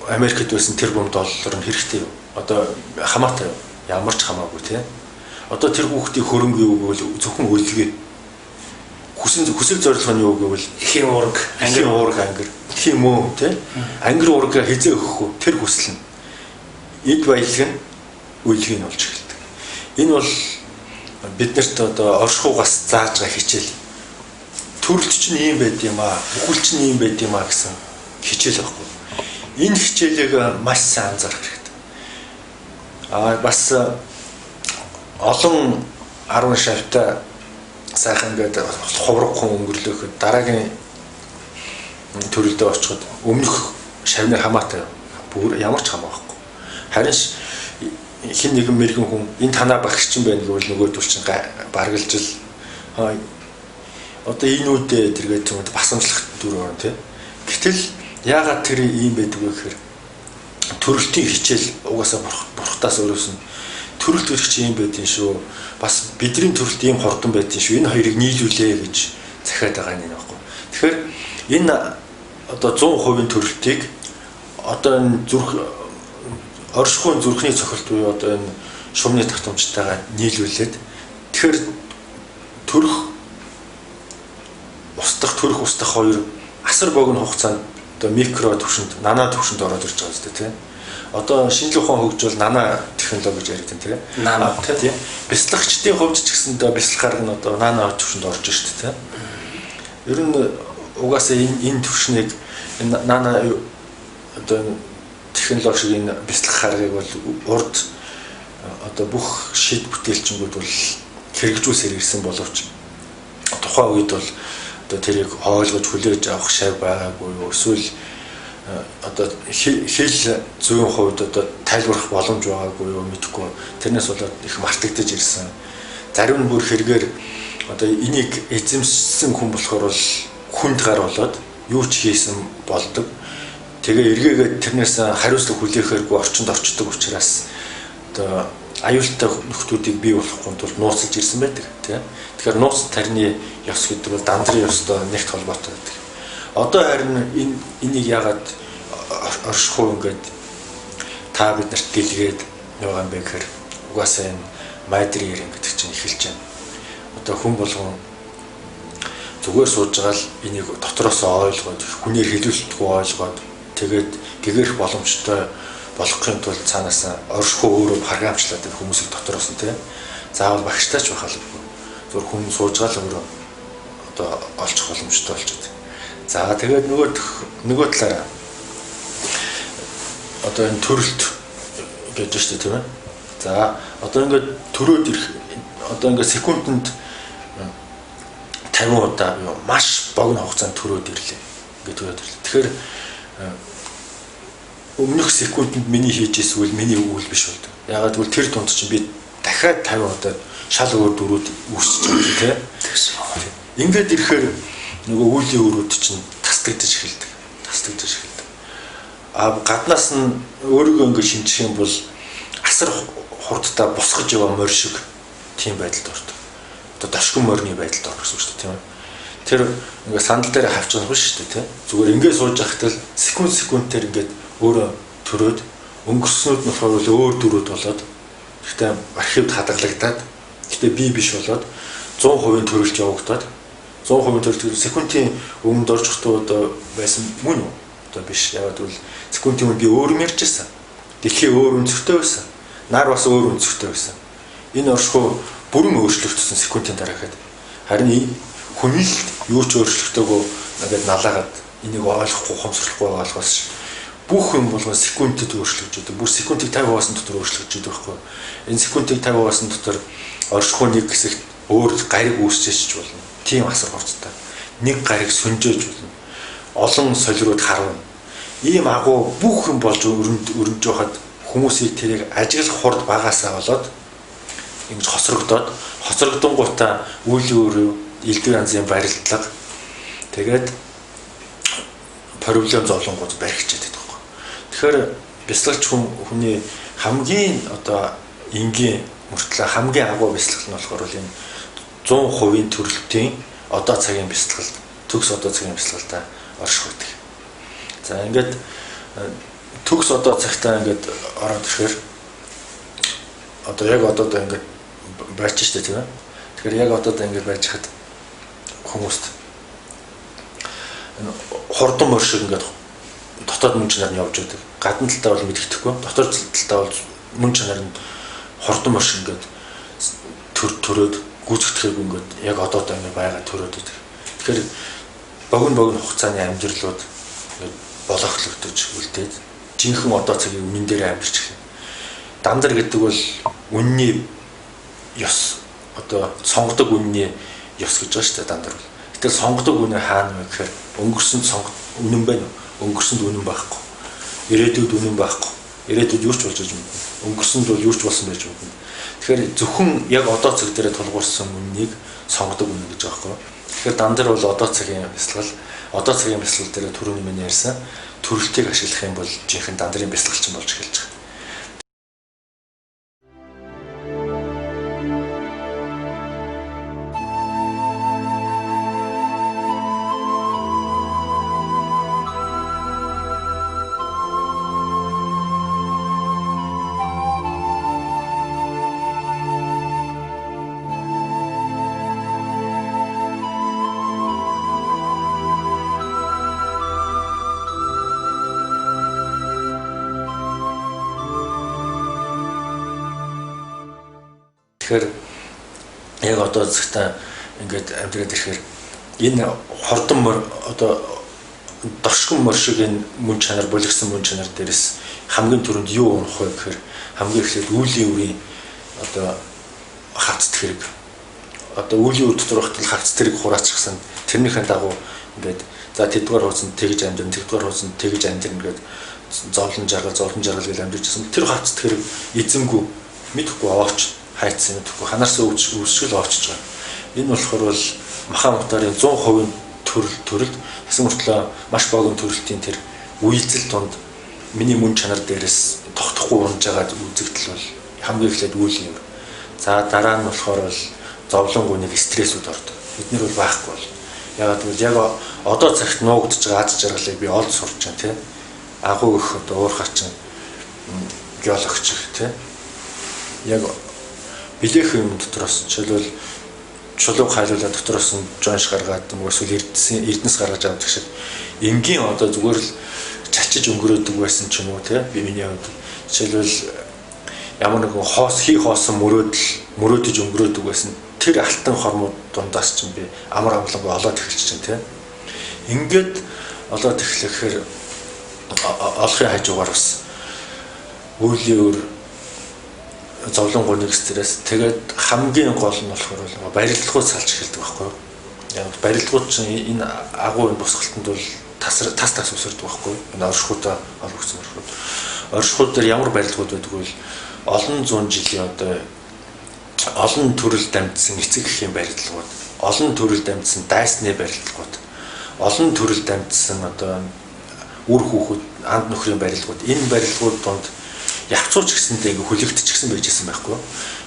Америкт байсан тэрбум доллар нь хэрэгтэй юу? Одоо хамаатай юу? Ямар ч хамаагүй тий. Одоо тэр хүүхдийн хөрөнгө юу гэвэл зөвхөн үлгээ. Хүсэл зорилго нь юу гэвэл эхийн уурга, ангир. Эхийн мөө тий. Ангир уурга хизээ өгөхгүй тэр хүсэл нь эд баялаг нь үлгийг нь олж эхэлдэг. Энэ бол биднэрт одоо оршихугаас зааж байгаа хичээл. Төрөлт чинь ийм байд юм аа, бүхэл чинь ийм байд юм аа гэсэн хичээл байхгүй. Энэ хичээлийг маш сайн анзаарах хэрэгтэй. Бас олон 10 шавьтай сайхан ингээд хувраг хүн өнгөрлөөхөд дараагийн төрөлдөө очиход өмнөх шавнаар хамаатай бүр ямар ч хамаахгүй. Харин хин нэгэн мэрэгэн хүн энэ танаа багш чинь байна гэвэл нөгөөдөл чинь баргалж л одоо энэ үедээ тэргээд юм басамжлах дүр орно тий. Гэтэл яагаад тэр ийм байдаг вэ гэхээр төрөлтийн хичээл угаасаа бурхтаас өөрөөс нь төрөлт гэх чинь юм байдгийн шүү. Бас бидний төрөлт ийм хурдан байдгийн шүү. Энэ хоёрыг нийлүүлээ гэж захиад байгаа юм байна. Тэгэхээр энэ одоо 100% төрөлтийг одоо энэ оршихуйн зүрхний цохилт буюу одоо энэ шумны татамжтайгаа нийлүүлээд тэгэхээр төрөх устдах хоёр асар богино хугацаанд одоо микро төвшөнд, нано төвшөнд ороод ирж байгаа зү тийм. Одоо шинжлэх ухаан хөгжил нано технологи гэж яриад тийм. Нано тийм. Бяцлагчдын хувьд ч гэсэн одоо бяцлахаар нь одоо нано төвшөнд орж ирж шүү дээ. Ер нь угаасаа энэ төвшнийг нано одоо технологи шиг энэ бяцлахаарыг бол урд одоо бүх шид бүтээлчингүүд бол хэрэгжүүлсээр ирсэн боловч тухайн үед бол одоо тэрийг ойлгож хүлээж авах шав байгаагүй юу эсвэл одоо хэл зүйн хувьд одоо тайлбарлах боломж байгаагүй юу мэдэхгүй тэрнээс болоод их мартагдаж ирсэн. Зарим нь бүр хэрэгээр одоо энийг эзэмшсэн хүн болохоор бол хүнд гар болоод юу ч хийсэн болдог. Тэгээ эргээгээд тэрнээс хариуцлага хүлээхээргүй орчинд орчдөг учраас одоо аюултай нөхдүүдийг бий болгохын тулд нууцлж ирсэн байдаг тийм. Тэгэхээр нууц тарины ёс гэдэг бол дандрын ёстой нэгт холбоотой байдаг. Одоо харин энийг яагаад оршихуй ингээд та бид нарт дэлгээд байгаа юм бэ гэхээр угаасаа энэ майдрын ярин гэдэг чинь эхэлж байна. Одоо хүн болгон зүгээр сууж байгаа л энийг дотроос ойлгоод хүнээр хэлүүлэлтгүй ойлгоод тэгээд гэгэрх боломжтой болохын тулд цаанаас оршихуй өөрөө харгаамжлаад хүмүүсийг дотроос нь тийм заавал багштайч байхалгүй зөв хүн сууж байгаа л өөрөө одоо олчих боломжтой болчиход. За тэгээд нөгөө талаараа одоо энэ төрөлт гэж шүү дээ тийм ээ. За одоо ингээд төрөөд ирэх одоо ингээд секундэд 50 удаа маш богино хугацаанд төрөөд ирлээ. Ингээд төрөөд ирлээ. Тэгэхээр өмнөх секундэд миний хийж эсвэл миний үйл биш болдог. Ягаад гэвэл тэр дунд чинь би дахиад 50 удаа шал өөр дөрүүд үүсэж байгаа тийм. Ингээд ирэхээр нөгөө үеийн өрөөд чинь тасдагдаж эхэлдэг. Гаднаас нь өөрийгөө ингээд шинжих юм бол асар хурдтай босгож яваа морь шиг тийм байдалд ордог. Одоо дашгин морины байдалд орох гэсэн үг шүү дээ тийм. Тэр ингээд сандал дээр хавч байгаа шүү дээ тийм. Зүгээр ингээд сууж байхад л секундээр ингээд өөрөө төрөөд өнгөрснүүд нь болохоор өөр дөрүүд болоод гэхдээ архивд хадгалагдаад гэхдээ бий биш болоод 100% төрөлж явагдаад 100% төрөлж секундын өмнөд орж хатуу одоо байсан мөн үү? Одоо биш. Яагаад гэвэл секундын өмнө би өөр юм ярьж байсан. Дэлхий өөр өнцгтэй байсан. Нар бас өөр өнцгтэй байсан. Энэ оршихуй бүрэн өөрчлөгдсөн секундын дараагаад харин хүн л юу ч өөрчлөгдөөгүй ингээд налаагаад энийг ойлгохгүй хомсрохгүй байгаа болохоос бүх юм болгон секундэд өөрчлөгдөж байгаа. Бүр секундыг 50% дотор өөрчлөгдөж байгаа байхгүй. Энэ секундыг 50% дотор оршихуй нэг хэсэгт өөр гариг үүсчээч болно. Тийм асар хурцтай. Нэг гариг сөнжөөж болно. Олон солируд харна. Ийм агуу бүх юм болж өрнөж байхад хүмүүсийг тэрийг ажиглах хурд багасаа болоод ингэж хоцрогдонгуудаа үйл өөрөө элдв янзын барилдлага тэгээд проблем зовлонгууд баригчаад байдаг байхгүй. Тэгэхээр бяцлагч хүний хамгийн одоо энгийн мөртлөө хамгийн агуу бяцлал нь болохоор энэ 100% төрөлтийн одоо цагийн бяцлалд төгс одоо цагийн бяцлалдаа орших байдаг. За ингээд төгс одоо цагтаа ингээд ороод ирэхээр одоо яг одоо ингээд байж штэ тийм ээ. Тэгэхээр яг одоо ингээд байж хад хүмүүст хурдан мөр шиг ингээд дотоод мөн чанар нь явж байдаг. Гадна талдаа бол мэддэхгүй. Дотоод талдаа бол мөн чанар нь хурдан мөр шиг ингээд төрөөд гүйцэтгэх ингээд яг одоо ингээд байгаа төрөөд байдаг. Тэгэхээр богино хугацааны амжилтлууд болохлогдож үлдээд жинхэнэ одоо цагийн үнэн дээр амьдарч ирэх. Дандар гэдэг бол үнний ёс одоо сонгодог үнний ёс гэж байгаа шүү дээ дандар бол. Гэтэл сонгодог үнэ хаана вэ гэхээр өнгөрсөнд үнэн байна уу? Өнгөрсөнд үнэн байхгүй. Ирээдүйд үнэн байхгүй. Ирээдүйд юу ч болж байгаа юм. Өнгөрсөнд бол юу ч болсон байж болно. Тэгэхээр зөвхөн яг одоо цаг дээр тулгуурсан үннийг сонгодог үнэ гэж байгаа байхгүй. Тэгэхээр дандар бол одоо цагийн бяцлал дээр түрүүний миний ярьсан төрөлтийг ашиглах юм бол жинхэнэ дандрын бяцлагч болж эхэлж байгаа. Тэгэхээр яг одоо зөвхөн ингээд амьдраад ирэхээр энэ хордон одоо дошгон мөр шиг энэ мөн чанар болгосон мөн чанар дээрээс хамгийн түрүүнд юу унах вэ гэхээр хамгийн эхлээд үүлийн үрийн одоо хавцт хэрэг одоо үүлийн үр дотор багтал хавцт хэрэг хураачихсан тэрнийхэн дагуу ингээд за тэдгээр хуудсанд тэгж амьдрын тэдгээр хуудсанд тэгж амьдрын гэдэг зовлон жаргал гэж амьдэрчсэн тэр хавцт хэрэг эзэмгүй мэдхгүй овч хайцсан мэдхгүй ханаарсаа үүсгэл овчж байгаа. Энэ болохоор бол Махан Мухтарын 100% төрөлд хэсэг мөртлөө маш богино төрөлтийн тэр үйлдэл донд миний мөн чанар дээрээс тогтохгүй унж байгаад үзэгдэл бол хамгийн эхлээд үйл юм. За дараа нь болохоор бол зовлонгоо нэг стрессүүд ордог. Эднэр бол байхгүй бол. Ягаад гэвэл яг одоо цагт нуугдж байгаа аз жаргалыг би олж сурч байна тийм. Агуу их одоо уурхачин геологч тийм. Яг билех юм дотроос жишээлбэл чулууг хайлуулаад дотроос нь жонш гаргаад эсвэл эрдэнэс гаргаж авдаг шиг энгийн одоо зүгээр л чачиж өнгөрөөдөг байсан ч юм уу тий би миний хувьд жишээлбэл ямар нэгэн хоосон мөрөөдөж өнгөрөөдөг байсан тэр алтан хормууд дундаас ч юм би амар амгалангүй олоод эхэлж чинь тий ингээд олоод эхлэхээр олохын хажуугаар бас үүлийн өр зовлонгоо нэг стресс тэгээд хамгийн гол нь болохоор барилдлагууд салж эхэлдэг байхгүй юу. Яг барилдлагууд чинь энэ агуун босголтод бол тас өсөрдөг байхгүй юу. Энэ оршихуудаа олгогдсон оршихууд. Оршихууд дээр ямар барилдлагууд байдаг вэ? Олон зуун жилийн одоо олон төрөл дамжсан эцэг эхийн барилдлагууд, олон төрөл дамжсан дайсны барилдлагууд, олон төрөл дамжсан одоо үр хүүхэд анд нөхрийн барилдлагууд. Энэ барилдлагууд донд явцууч гэсэндээ ингээ хүлэгдчихсэн байжсэн байхгүй.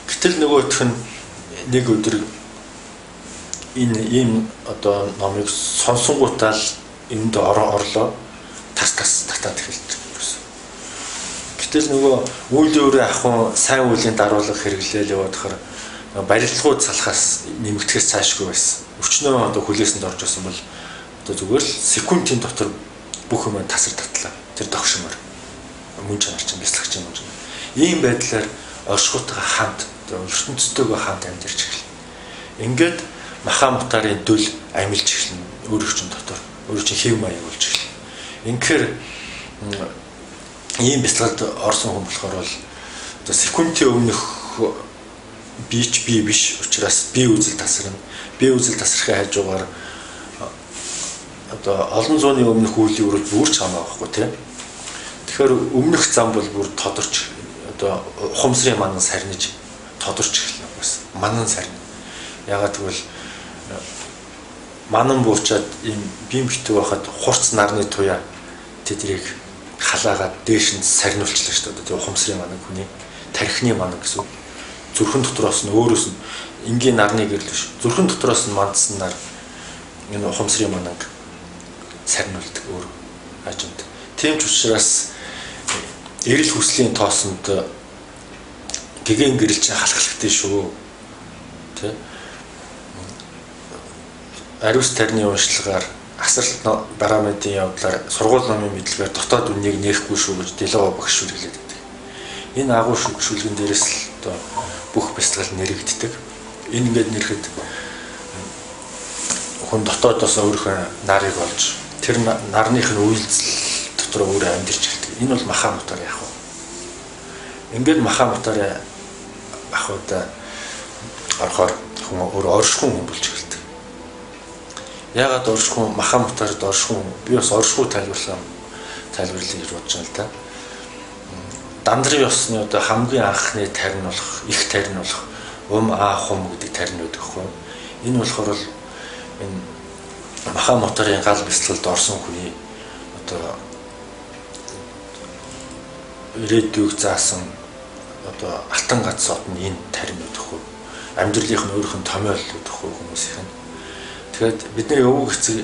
Гэтэл нөгөөх нь нэг өдөр энэ ийм одоо номыг сонсонгуудаа л энд орлоо тас татаад эхэлдэг гэсэн. Гэтэл нөгөө үйлийн өрөө ахын сайн үеийн даруулга хэрэглээл яваадахаар барилдлагууд салахаас нэмэгдэхээс цаашгүй байсан. Өчнөө одоо хүлээсэнд орж байсан бол одоо зүгээр л секундын дотор бүх юм тасар татлаа. Тэр догшмор мөн чанар чинь бяцлагч юм байна. Ийм байдлаар оршихуутайгаа хамт ертөнцтэйгээ хамт амьдарч эхэлнэ. Ингээд Махан Мухтарын дүл амилж эхэлнэ. Өөрөөр чинь дотор өөрөөр чинь хэв маяг болж эхэлнэ. Инхээр ийм бяцлагад орсон хүн болохоор бол одоо секундын өмнөх би биш учраас би үзэл тасарна. Би үзэл тасрахын хажуугаар одоо олон зууны өмнөх үеийн үрэл бүр ч хамаа байхгүй тийм. Тэгэхээр өмнөх зам бол бүр тодорч одоо ухамсрын манан сарниж тодорч эхэлнэ гэсэн. Манан сарна. Ягаад гэвэл манан буучаад ийм бим битүү байхад хурц нарны туяа тэдрийг халаагаад дээш нь сарниулчлаа шүү дээ. Тэгээ ухамсрын манан хүний тархины манан гэсэн. Зүрхэн дотроос нь өөрөөс нь энгийн нарны гэрэл биш. Зүрхэн дотроос нь мандсан нар энэ ухамсрын мананг сарниулдаг өөр хажууд. Тийм ч учраас эрэл хүслийн тоосонд гэгэн гэрэл чинь халахлахтай шүү. Тэ? Ариус тарны уншлагаар асарт бараамын явдлаар сургууль номын мэдлэгээр дотоод үннийг нээхгүй шүү гэж Делава багш хэлээд байдаг. Энэ агуу шүлгэн дээрээс л одоо бүх бяцлал нэрэгддэг. Энэ ингээд нэрэхэд хүн дотоодоос өөрийнхөө нарыг олж тэр нарных нь үйлдэл дотор өөрөө амьдарч эхэлдэг. Энэ бол Махан Мухтарын ах. Ингээд Махан Мухтарын ахуйда орохоор хүн өөрөө оршихуун хүн болж эхэлдэг. Яагаад оршихуун Махан Мухтард оршихуун би бас оршихуй тайлбарлаа гэж бодож байна л да. Дандрын ёсны одоо хамгийн анхны тарин болох, их тарин болох хум гэдэг тарин байдаг хгүй. Энэ болохоор л энэ Махан Мухтарын гал бяцлагалд орсон хүний одоо ирээдүйг заасан одоо алтан гац сот нь энэ тарин өгөхгүй. Амьдралынх нь өөрийнх нь томьёол өгөхгүй хүмүүсийн. Тэгэхээр бидний өвөг эцэг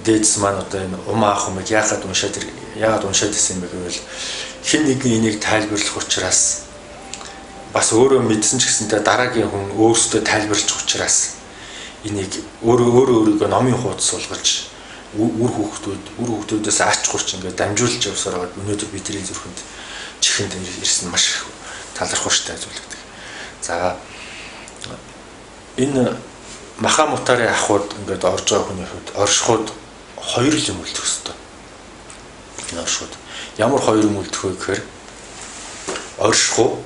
дээдс маань одоо энэ хумыг яагаад уншаад ирсэн юм бэ гэвэл хэн нэгэн энийг тайлбарлах учраас бас өөрөө мэдсэн ч гэсэнтэй дараагийн хүн өөрсдөө тайлбарлаж учраас энийг өөрийгөө номын хуудас суулгаж үр хүүхдүүдээс ач гурч ингээд дамжуулж явсаар байгаа өнөөдөр бидний зүрхэнд чихэнд ирсэн маш талархууштай зүйл гэдэг. За энэ маха мутарын ахуйд ингээд орж байгаа хүний хувьд оршихуд хоёр л юм үлдэх ёстой. Энэ оршихуд ямар хоёр юм үлдэх вэ гэхээр оршихуу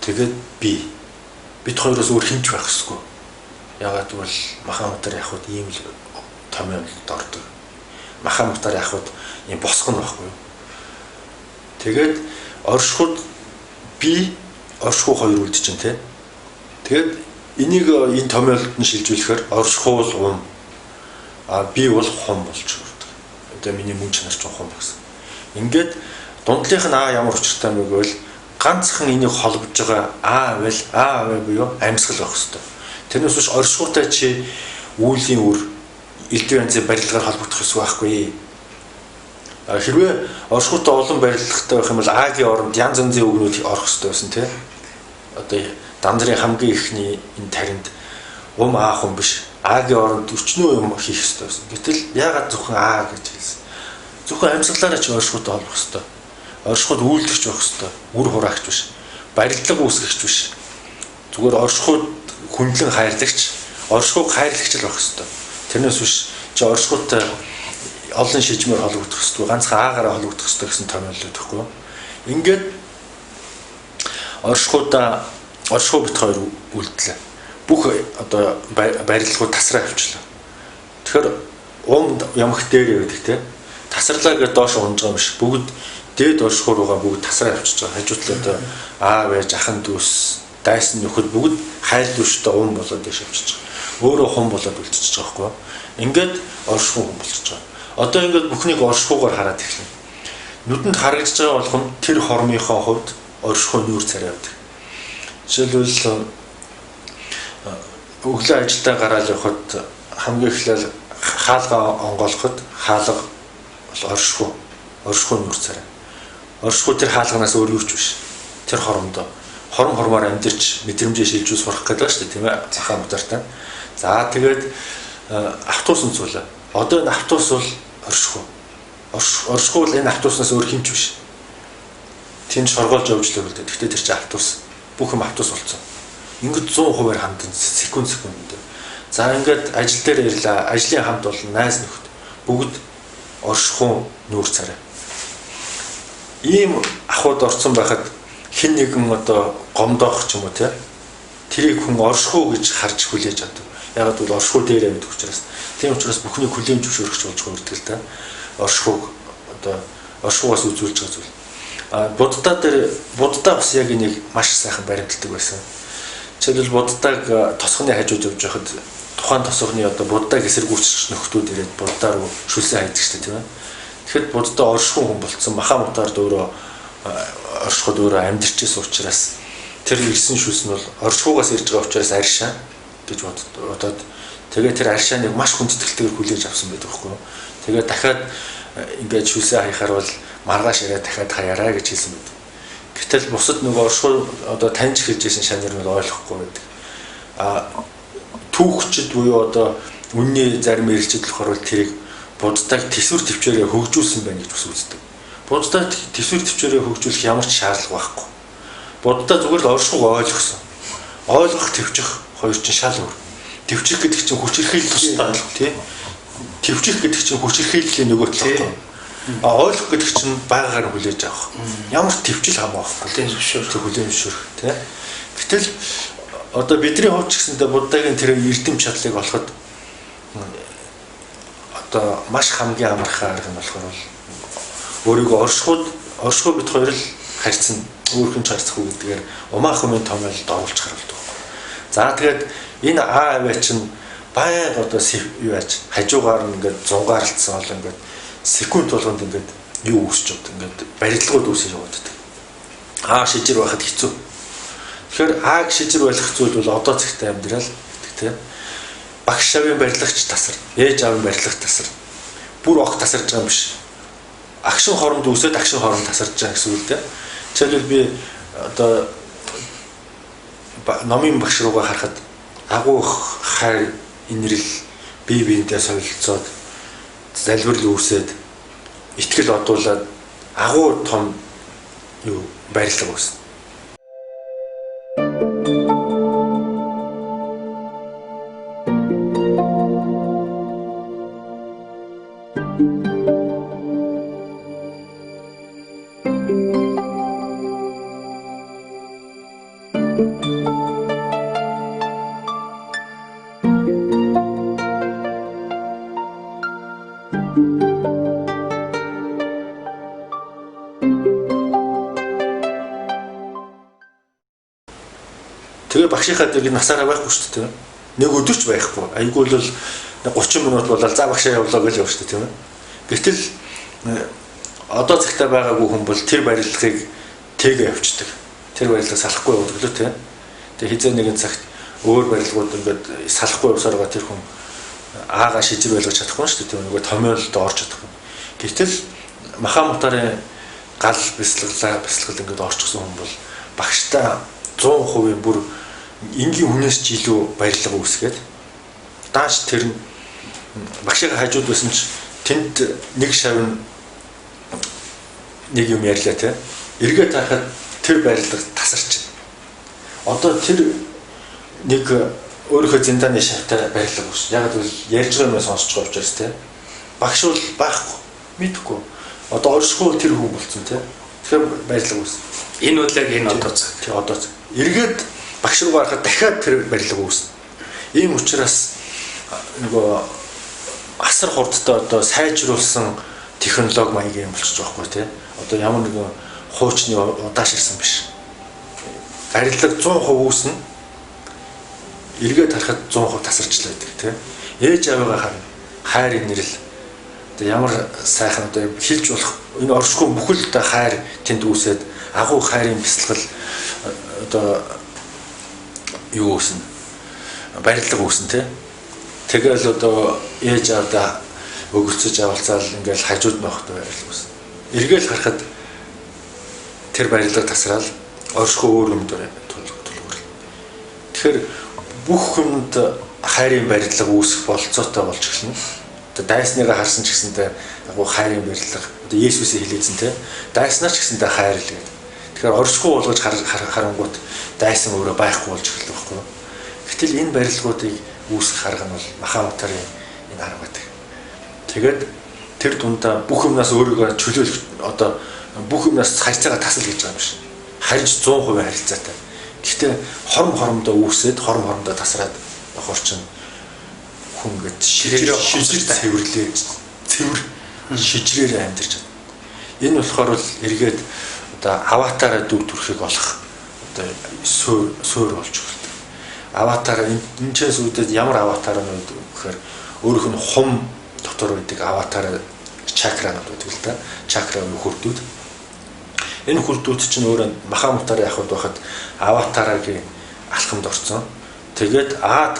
тэгээд бид хоёроос өөр хинч байх ёсгүй. Ягаад гэвэл маха мутарын ахуйд ийм л томьёолд ордог. Маха мутарын ахуйд ийм босгоно байхгүй юу? Тэгээд оршихуд оршихуу хоёр үлдэж чинь тий. Тэгээд энийг энэ томьёолд нь шилжүүлэхээр оршихуу бол би бол хум болж хүрдэг. Одоо миний мөн чанар ч хум гэсэн. Ингээд дундлынх нь ямар учиртай юм бэ гэвэл ганцхан энийг холбож байгаа байвал буюу амьсгал байх хэвээр. Тэрнээс биш оршихуутай чи үүлийн үр элдв янзын барилгаар холбогдох ёсгүй байхгүй. Хэрвээ оршихуутай олон барилгатай байх юм бол А-гийн оронд янз янзын үгнүүд орох ёстой байсан тий. Одоо дандрын хамгийн ихний энэ таринд А хүн биш А-гийн оронд өчнөө юм хийх ёстой байсан. Гэтэл яагаад зөвхөн А гэж хэлсэн? Зөвхөн амьсгалаараа ч оршихуутай холбох ёстой. Оршихуд үйлдэгч байх ёстой. Үр хураагч биш. Барилга үүсгэгч биш. Зүгээр оршихуд хүндлэн хайрлагч, оршихуг хайрлагч л байх ёстой. Тэрнээс биш чи оршихуйтай олон шижмээр холбогдох ёстой. Ганцхан аагаараа холбогдох ёстой гэсэн томьёолтой гэхгүй. Ингээд оршихуй бит хоёр үлдлээ. Бүх одоо барилгууд тасраа авчлаа. Тэгэхээр ямх дээр байдаг те. Тасарлаа гэж доош унж байгаа юм биш. Бүгд дээд оршихуй руугаа бүгд тасраа авчиж байгаа. Хажуудлаа одоо аав ээж ахын дүүс дайсан нөхөд бүгд хайл дүүштэй болоод дэш авчиж байгаа. Өөрөө хум болоод үлдчихэж байгаа байхгүй. Ингээд оршихуй хум болчихж байгаа. Одоо ингээд бүхнийг оршихуугаар хараад эхэлнэ. Нүдэнд харагдаж байгаа болгон тэр хормынхоо хувьд оршихуй нүүр царай авдаг. Жишээлбэл өглөө ажилдаа гараад явхад хамгийн эхлээл хаалгаа онгоолоход хаалга бол оршихуй нүүр царай. Оршихуй тэр хаалганаас өөр юу ч биш. Тэр хормоор амьдэрч мэдрэмжээ шилжүүл сурах гэдэг шүү дээ тийм ээ. Цахаа мутартай. За тэгээд автобус үзүүлээ. Одоо энэ автобус бол оршихуй. Оршихуй бол энэ автобуснаас өөр хэмч биш. Тэнд шоргоолж явж л өгдөө. Гэхдээ тэр чинь автобус. Бүх юм автобус болсон. Ингээд 100% хандан секунд. За ингээд ажил дээр ирлээ. Ажлын хамт бол найз нөхд бүгд оршихуй нүүр царай. Ийм ахуйд орсон байхад хэн нэгэн одоо гомдоох ч юм уу те. Тэрийг хүн оршихуй гэж харж хүлээж авдаг. Ягаад гэвэл оршихуй дээр байдаг учраас. Тийм учраас бүхний хүлээмж зөвшөөрөх болж байгаа юм да. Оршихуйгаас үзүүлж байгаа зүйл. Буддаа бас яг энийг маш сайхан баримталдаг байсан. Жишээлбэл буддааг тосгоны хажууд явж байхад тухайн тосгоны одоо буддааг эсэргүүцэж нөхдүүд ирээд буддаа руу шүлсэн хайдаг шүү дээ тийм ээ. Тэгэхэд буддаа оршихуй хүн болцсон маха мутаард өөрөө оршихуд өөрөө амьдэрчээс учраас тэр ирсэн шүлс нь бол оршихугаас ирж байгаа учраас аршаа гэж бодоод тэгээд тэр аршааныг маш хүндэтгэлтэйгээр хүлээж авсан байдаг байхгүй юу. Тэгээд дахиад ингээд шүлсээ хаяхаар бол маргааш ирээд дахиад хаяараа гэж хэлсэн байдаг. Гэтэл бусад нөгөө оршихуй одоо таньж хэлж ирсэн шанар нь ойлгохгүй байдаг. Түүхчд буюу одоо үнний зарим эрэлжил болохоор тэрийг буддааг төсвөр төвчээрээ хөгжүүлсэн байна гэж бас үздэг. Буддааг төсвөр төвчээрээ хөгжүүлэх ямар ч шаардлага байхгүй. Буддаа зүгээр л оршихуйг ойлгосон. Ойлгох төвчих хоёр чинь шал өөр. Төвчих гэдэг чинь хүчирхийлэл тустай тий. Төвчих гэдэг чинь хүчирхийллийн нөгөө талтай. Ойлгох гэдэг чинь байгаагаар хүлээж авах. Ямар төвчл хамаахгүй. Хүлээн зөвшөөрөх тий. Гэтэл одоо бидний хувьд ч гэсэндээ буддагийн тэр эрдэм чадлыг олоход одоо маш хамгийн амархан арга нь болохоор өөрийгөө оршихуй бит хоёр л харьцсан өөрхөн харьцахгүй гэдгээр умаахын томьёолд оруулж харуулдаг. За тэгээд энэ ААВ чинь баян одоо юу яаж хажуугаар нь ингээд зугаарлцсан бол ингээд секунд болгонд ингээд юу үүсч явдаг ингээд барилгууд үүсэж явдаг. Шижир байхад хэцүү. Тэгэхээр шижир байх зүйл бол одоо цагтаа амьдрал тийм багш авийн барилгач тасар, ээж авийн барилгач тасар. Бүр огт тасарж байгаа юм биш. Агшин хоромд үсээд агшин хоромд тасарж байгаа гэсэн үг дээ. Жишээлбэл би одоо номын багш руугаа харахад агуу хайр инрэл бие биендээ солилцоод залбирал үүсээд итгэл одуулаад агуу том барилга үүснэ. Тэгээ багшийнхаа дэрэг насаараа байхгүй шүү дээ. Нэг өдөрч байхгүй. Айгүй бол 30 минут болол за багшаа явлаа гэж явж шүү дээ тийм ээ. Гэтэл одоо цагтаа байгаагүй хүн бол тэр барилгыг тэгэ явчихдаг. Тэр барилгыг салахгүй явдаг лөө тийм. Тэгээ хизээ нэгэн цагт өөр барилгууд ингээд салахгүй явсаар байгаа тэр хүн аагаа шижиг байлгаж чадахгүй шүү дээ тийм. Нөгөө томьёолд орж чадахгүй. Гэтэл Махамутарын гал бясалгал ингээд орчихсон хүн бол багштай 100% бүр энгийн хүнээс ч илүү баярлага үүсгээд дааш тэр багшийн хажууд байсан ч тэнд нэг шавн нэг юм ярьлаа те. Эргээд харахад тэр баярлага тасарч байна. Одоо тэр нэг өөрийнхөө зиндааны шавтай баярлага үүс. Яг л ярьж байгаа юм сонсож байгаа учраас те. Багш бол байхгүй мэдхгүй. Одоо оршихуул тэр хүн болцсон те. Тэгэхээр баярлага үүс. Энэ үдлэг энэ одоо цаг. Тий одоо эргээд багш руу гарахад дахиад тэр барилга үүснэ. Ийм учраас нөгөө асар хурдтай одоо сайжруулсан технологи маягийн юм болчихж байгаа байхгүй тий. Одоо ямар нэгэн хуучны удааш ирсэн биш. Барилга 100% үүснэ. Эргээд харахад 100% тасарчлаа гэдэг тий. Ээж аваагаа хайр нэрэл одоо ямар сайхан одоо хэлж болох энэ оршихуй бүхэлдээ хайр тэнд үүсээд агуу хайрын бясалгал одоо юу үүснэ баярлага үүснэ тий. Тэгэл одоо ээж авдаа өгөлцөж авалцаал ингээл хажууд нь явахдаа баярлага үүснэ. Эргээл харахад тэр баярлага тасраал оршихуй өөр юм дээр тулгуурлаа. Тэгэхээр бүх юмд хайрын баярлага үүсэх болцоотой болж эхэлнэ. Одоо дайсныгаа харсан ч гэсэнтэй агуу хайрын баярлага одоо Есүсийг хэлээдсэн тий. Дайснаар ч гэсэнтэй хайр л гэдэг. Тэгэхээр оршихуй болгож харангуут дайсан өөрөө байхгүй болж эхэлдэг байхгүй юу. Гэтэл энэ барилгуудыг үүсгэх арга нь бол Махамутарын энэ арга байдаг. Тэгээд тэр дундаа бүх юмнаас өөрийгөө чөлөөлөх одоо бүх юмнаас харьцаагаа тасал гэж байгаа юм шиг. Харьж 100% харилцаатай. Гэхдээ хоромдоо үүсээд хоромдоо тасраад явахор чинь хүн гээд шижир цэвэр шижрээр амьдарч байна. Энэ болохоор бол эргээд одоо аватараа дүр төрхийг олох одоо суур болж байна. Аватар энэ ч сүудэд ямар аватар нь вэ гэхээр өөрөх нь хум дотор байдаг аватар чакранууд байдаг л да. Чакраны хүрдүүд. Энэ хүрдүүд чинь өөрөө Махамутарын ахуйд байхад аватарагийн алхамд орсон. Тэгээд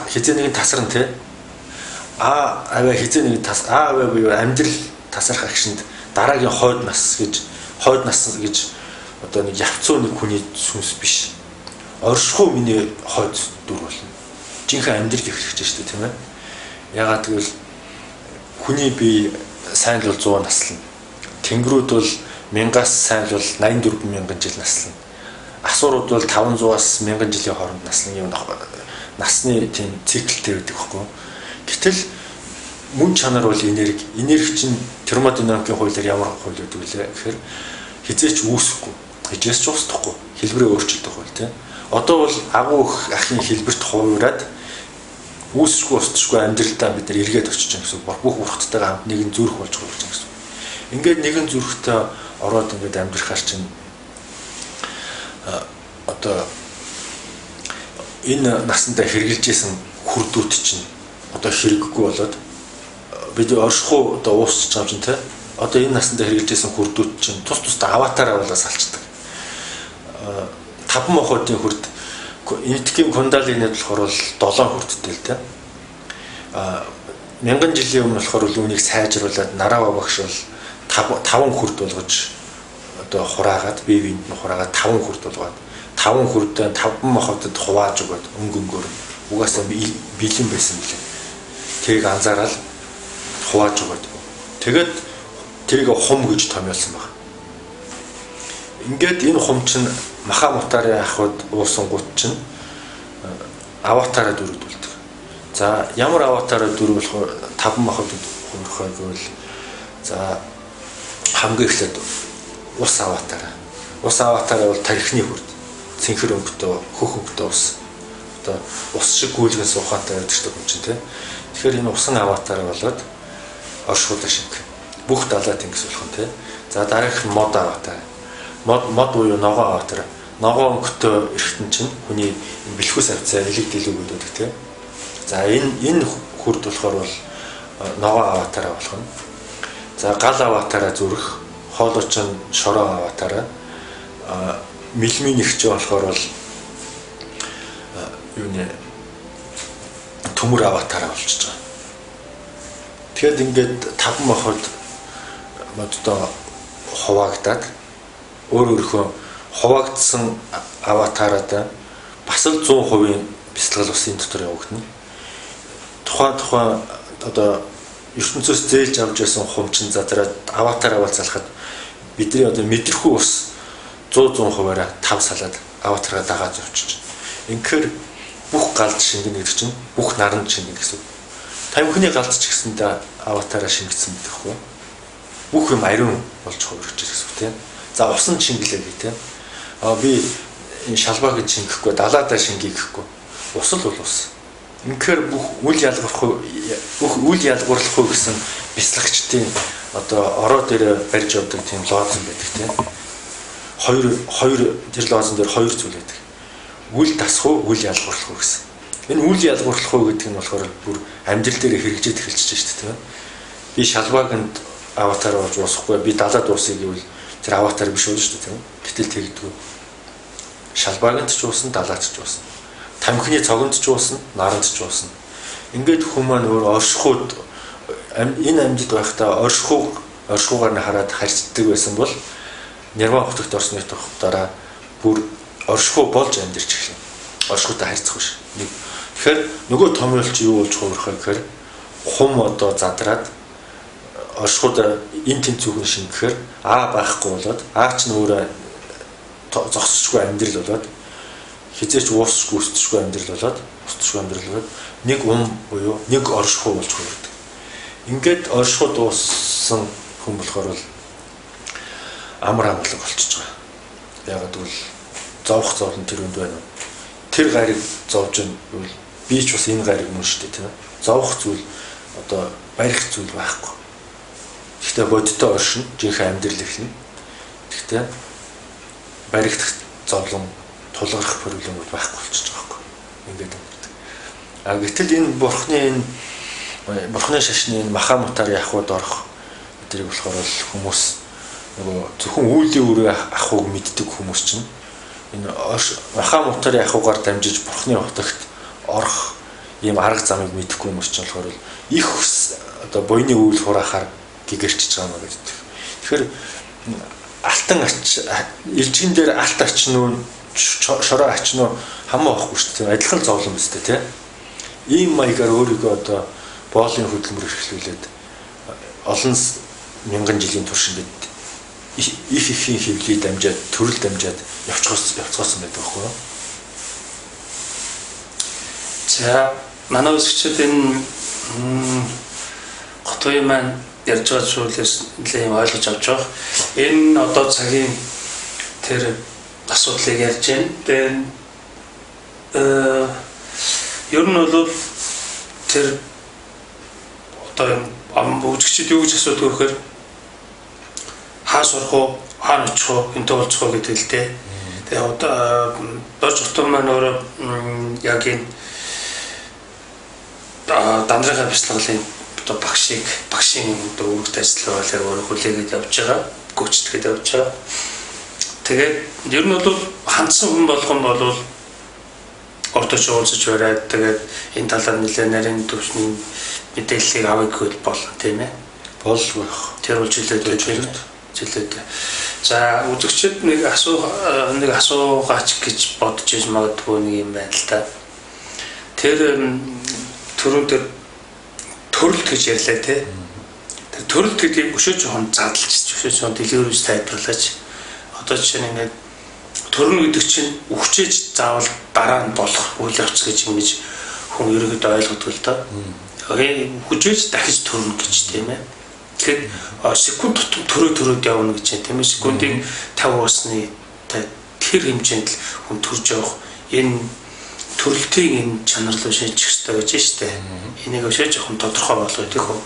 хизээ нэгэн тасран те аваа хизээ нэгэн аваа буюу амьдрал тасрах агшинд дараагийн хойд нас гэж одоо нэг явцуу нэг хүний сүнс биш. Оршихуй миний хойд дүр болно. Жинхэнэ амьдрал ихэрч шүү дээ тийм ээ. Ягаад гэвэл хүний бие сайн л бол 100 наслана. Тэнгэрүүд бол 1000-аас сайн л бол 84 мянган жил наслана. Асуурууд бол 500-аас 1000 жилийн хооронд наслана юм насны тийм циклтэй байдаг байхгүй. Гэтэл мөн чанар бол энерги чинь термодинамикийн хуулиар ямар хууль гэдэг вэ гэхээр хизээч үүсэхгүй, хизээс ч устдахгүй, хэлбэрээ өөрчилдөг хууль тийм. Одоо бол агуу их ахын хэлбэрт хуураад үүсэхгүй устдахгүй амьдралдаа бид нар эргээд очиж байгаа гэсэн бүх урхаттайгаа хамт нэгэн зүрх болж байгаа гэсэн. Ингээд нэгэн зүрхтэй ороод ингээд амьдрахаар чинь одоо энэ насандаа хэрглэж исэн хүрдүүд чинь одоо хэрэггүй болоод бид оршихуй одоо уусч байгаа юм чинь те одоо энэ насандаа хэрглэж исэн хүрдүүд чинь тусдаа аватараа болоо салцдаг. 5 мохотын хүрд энэтхгийн кундалинид болохоор бол 7 хүрдтэй л те. 1000 жилийн өмнө болохоор үүнийг сайжруулад нараа багш бол 5 хүрд болгож одоо хураагаад бие биенд нь хураагаад 5 хүрд болгоод 5 хүрдээ 5 мохотод хувааж өгöd өнгөнгөөр угаасаа бэлэн байсан билээ. Тэрийг анзаараад хувааж өгöd. Тэгээд тэрийг хум гэж томьёолсон баг. Ингээд энэ хум чинь Махамутарын ахуйд уусан гут чинь аватараа дөрөвдүүлдэг. За ямар аватараа дөрөв болохоор 5 мохотод хурахаа гэвэл за хамгийн эхлээд ус аватараа. Ус аватараа бол тархины хүрд. Цэнхэр өнгөтэй, хөх өнгөтэй ус. Одоо ус шиг гүйлгэн суухаатай байдаг шүү дээ чинь тийм. Тэгэхээр энэ усан аватараа болоод оршихуй шиг бүх далай тэнгис болох нь тийм. За дараагийнх нь мод аватар. Мод буюу ногоо аватар. ногоон өнгөтэй эргэтэн чинь хүний бэлхүүс авцаа элэг дэлгүүг гэдэг тийм. За энэ хүрд болохоор бол ногоо аватараа болох нь. За гал аватараа зүрх, хоолойч нь шороо аватараа мэлмийн нэгч болохоор бол юуны төмөр аватараа болчихж байгаа. Тэгэхэд ингээд таван моход модтой хуваагдаад өөрөөхөө хуваагдсан аватараа бас л 100% бяцлал усын дотор явагдана. Тухайн одоо ертөнцөөс зээлж авч байсан хумчин задраад аватар авал залхад бидний одоо мэдрэхүү ус 100%-аараа тав салаад аватараа дагаад явчих. Инхээр бүх галд шингэнэ гэдэг чинь бүх наранд шингэнэ гэсэн. Тамхины галд ч гэсэндээ аватараа шингэсэн гэхгүй. Бүх юм ариун болж хувирч гэсэн үг тийм. За усан шингэлээ би тийм. Би энэ шалбаа гэж шингэхгүй, далаадаа шингэе гэхгүй. Ус л бол ус. Инхээр бүх үл ялгуурлах гэсэн бяцлагчдын одоо ороо дээр барьж явдаг тийм лозон байдаг тийм. Хоёр тэр лозон дээр хоёр зүйл байдаг. Үл тасах уу, үл ялгуурлах уу гэсэн. Энэ үл ялгуурлах уу гэдэг нь болохоор бүр амьдрал дээр хэрэгжиж эхэлчихэж шүү дээ тийм. Би шалбааганд аватар болж уусахгүй, би далаад уусыг гэвэл тэр аватар биш болно шүү дээ тийм. Гэтэл тэгдэггүй. Шалбааганд ч уусна, далаад ч уусна. Тамхины цогонд ч уусна, наранд ч уусна. Ингээд хүмүүс маань өөр оршихуд энэ амьд байхдаа оршихуугаар нь хараад харьцдаг байсан бол нирван хотогт орсны дараа бүр оршихуу болж амьдэрч эхлэв. Оршихуутай харьцах биш. Тэгэхээр нөгөө томьёолч юу болж хувирхаа гэхээр хум одоо задраад оршихуудаа энэ тэнцүүхэн шингэхээр байхгүй болоод ч нь өөрөө зогсчихгүй амьдрал болоод хизээч уусчгүй өсчихгүй амьдрал болоод нэг буюу нэг оршихуу болж хувирдаг. Ингээд оршихуд ууссан хүн болохоор бол амар амгалаг болчихж байгаа. Ягаад гэвэл зовх зовлон тэр үнд байна. Тэр гариг зовж байвал би ч бас энэ гариг мөн шүү дээ тийм ээ. Зовх зүйл одоо барих зүйл байхгүй. Гэхдээ бодиттой оршин жинхэнэ амьдрал эхэлнэ. Гэхдээ баригдах зовлон тулгарх проблемууд байхгүй болчихж байгаа байхгүй. Ингээд амьддаг. Гэтэл энэ бурхны шашны энэ маха мутаар явхууд орох өдрийг болохоор бол хүмүүс нөгөө зөвхөн үүлийн үрээ ахыг мэддэг хүмүүс чинь энэ маха мутаар явхуугаар дамжиж бурхны хотогт орох ийм арга замыг мэдэхгүй хүмүүс чинь болохоор их одоо буйны үйл хураахаар гэгэрчж байгаа юм гэдэг. Тэгэхээр алтан элжигэн дээр алт арчнуу шороо арчнуу хамаа авахгүй шүү дээ. Адилхан зовлон биз дээ тий. Ийм маягаар өөрийгөө одоо боолын хөдөлмөр эрхлүүлээд олон мянган жилийн турш ингээд их хөвлий дамжаад төрөл дамжаад явцгоосон байдаг байхгүй юу? За манай үзэгчид энэ хотын маань ярьж байгаа зүйлээс нэлээд юм ойлгож авч байгаа. Энэ одоо цагийн тэр асуудлыг ярьж байна. Тэгээд ер нь бол тэр одоо үзэгчид юу гэж асуудаг вэхээр хаа сурах уу, хаа очих уу, энтэй болцох уу гэдэг л дээ. Тэгээ одоо дорж хотын маань өөрөө яг энэ дандрын бяцлаглалын одоо багшийн одоо үүрэгт ажиллах байдлаар өөрөө хүлээгээд явж байгаа, гүйцэтгээд явж байгаа. Тэгээд ер нь бол хандсан хүн болгон бол ордоч уулзаж бариад тэгээд энэ талаар нэлээд нарийн төвчний мэдээллийг авах болно тийм ээ. Болгүй. Тэр бол жилээд. За үзэгчид нэг асуугаач гэж бодож иж магадгүй нэг юм байна л та. Тэр төрөн дээр төрөлт гэж ярьлаа тий. Тэр төрөлт гэдгийг өшөө жоохон задлж, өшөө жоохон дэлгэрүүлж тайлбарлаач. Одоо жишээ нь ингээд төрнө гэдэг чинь өгчээж заавал дараа нь болох үйл явц гэж ингэж хүн ерөөдөө ойлгодог л доо. Хүчээж дахиж төрнө гэж тийм ээ. Тэгэхээр секунд тутам төрөөд явна гэж тийм ээ. Секундын 50 усны тэр хэмжээнд л хүн төрж явах энэ төрөлтийн энэ чанар руу шинжих хэрэгтэй гэж штэ. Энийг өшөө жоохон тодорхой болгох гэх үү.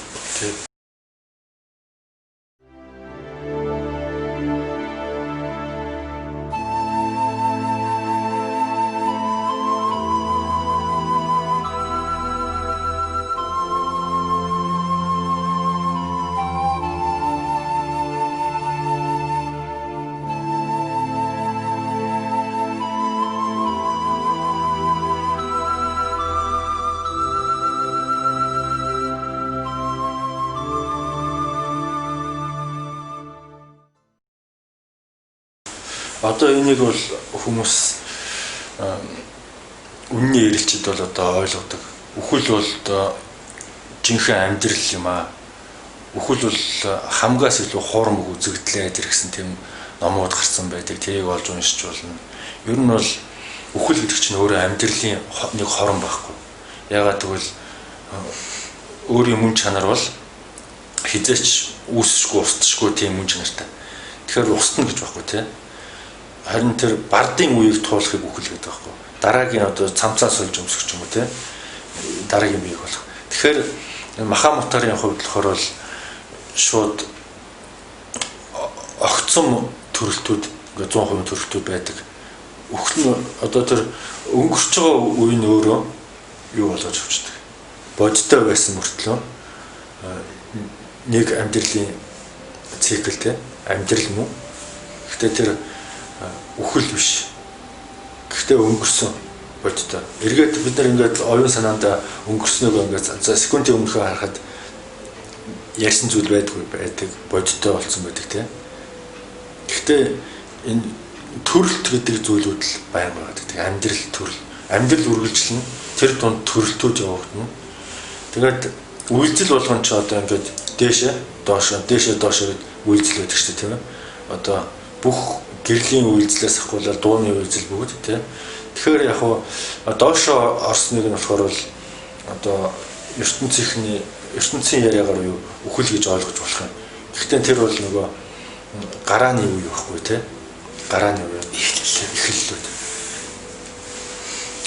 Одоо энийг бол хүмүүс үнний эрэлчид бол одоо ойлгодог. Үхэл бол одоо жинхэнэ амьдрал юм аа. Үхэл бол хамгаас илүү хоормог үзэгдлээ гэсэн тийм номууд гарсан байдаг. Тэрийг олж уншиж болно. Ер нь бол үхэл гэдэг чинь өөрөө амьдралын нэг хорон байхгүй. Ягаад гэвэл өөрийн мөн чанар бол хизээч үүсэшгүй устшгүй тийм мөн чанартай. Тэгэхээр устна гэж байхгүй тий. Харин тэр бардын үеийг туулахыг үхэл гэдэг байхгүй. Дараагийн одоо цамцаас олж өмсөх ч юм уу тий. Дараагийн биеийг болох. Тэгэхээр Махамутарын хувьд болохоор бол шууд огцом төрөлтүүд ингээ 100% төрөлтүүд байдаг. Үхэл нь одоо тэр өнгөрч байгаа үе нь өөрөө юу болгож авчдаг. Бодтой байсан мөртлөө нэг амьдралын циклтэй амьдрал мөн. Гэхдээ тэр үхэл биш. Гэхдээ өнгөрсөн бодтой. Эргээд бид нар ингээд оюун санаанда өнгөрснөөгөө ингээд за секундын өмнөхөө харахад ярьсан зүйл байдаг бодтой болсон байдаг тийм. Гэхдээ энэ төрөлт гэдэг зүйлүүд л байнга байгаа гэдэг. Амьдрал төрөл. Амьдрал үргэлжлэн тэр дунд төрөлтүүд явагдана. Тэгээд үйлдэл болгон ч одоо ингээд дээшээ доош гэд үйлдэл байдаг шүү дээ тийм ээ. Одоо бүх гэрлийн үйлдэлээс ахгүйл дууны үйлдэл бүгд тийм. Тэгэхээр яг хуу доошоо орсныг нь болохоор бол одоо ертөнцийн яриагаар юу үхэл гэж ойлгож болох юм. Гэхдээ тэр бол нөгөө гарааны үе байхгүй тий. Гарааны үе эхэллүүд.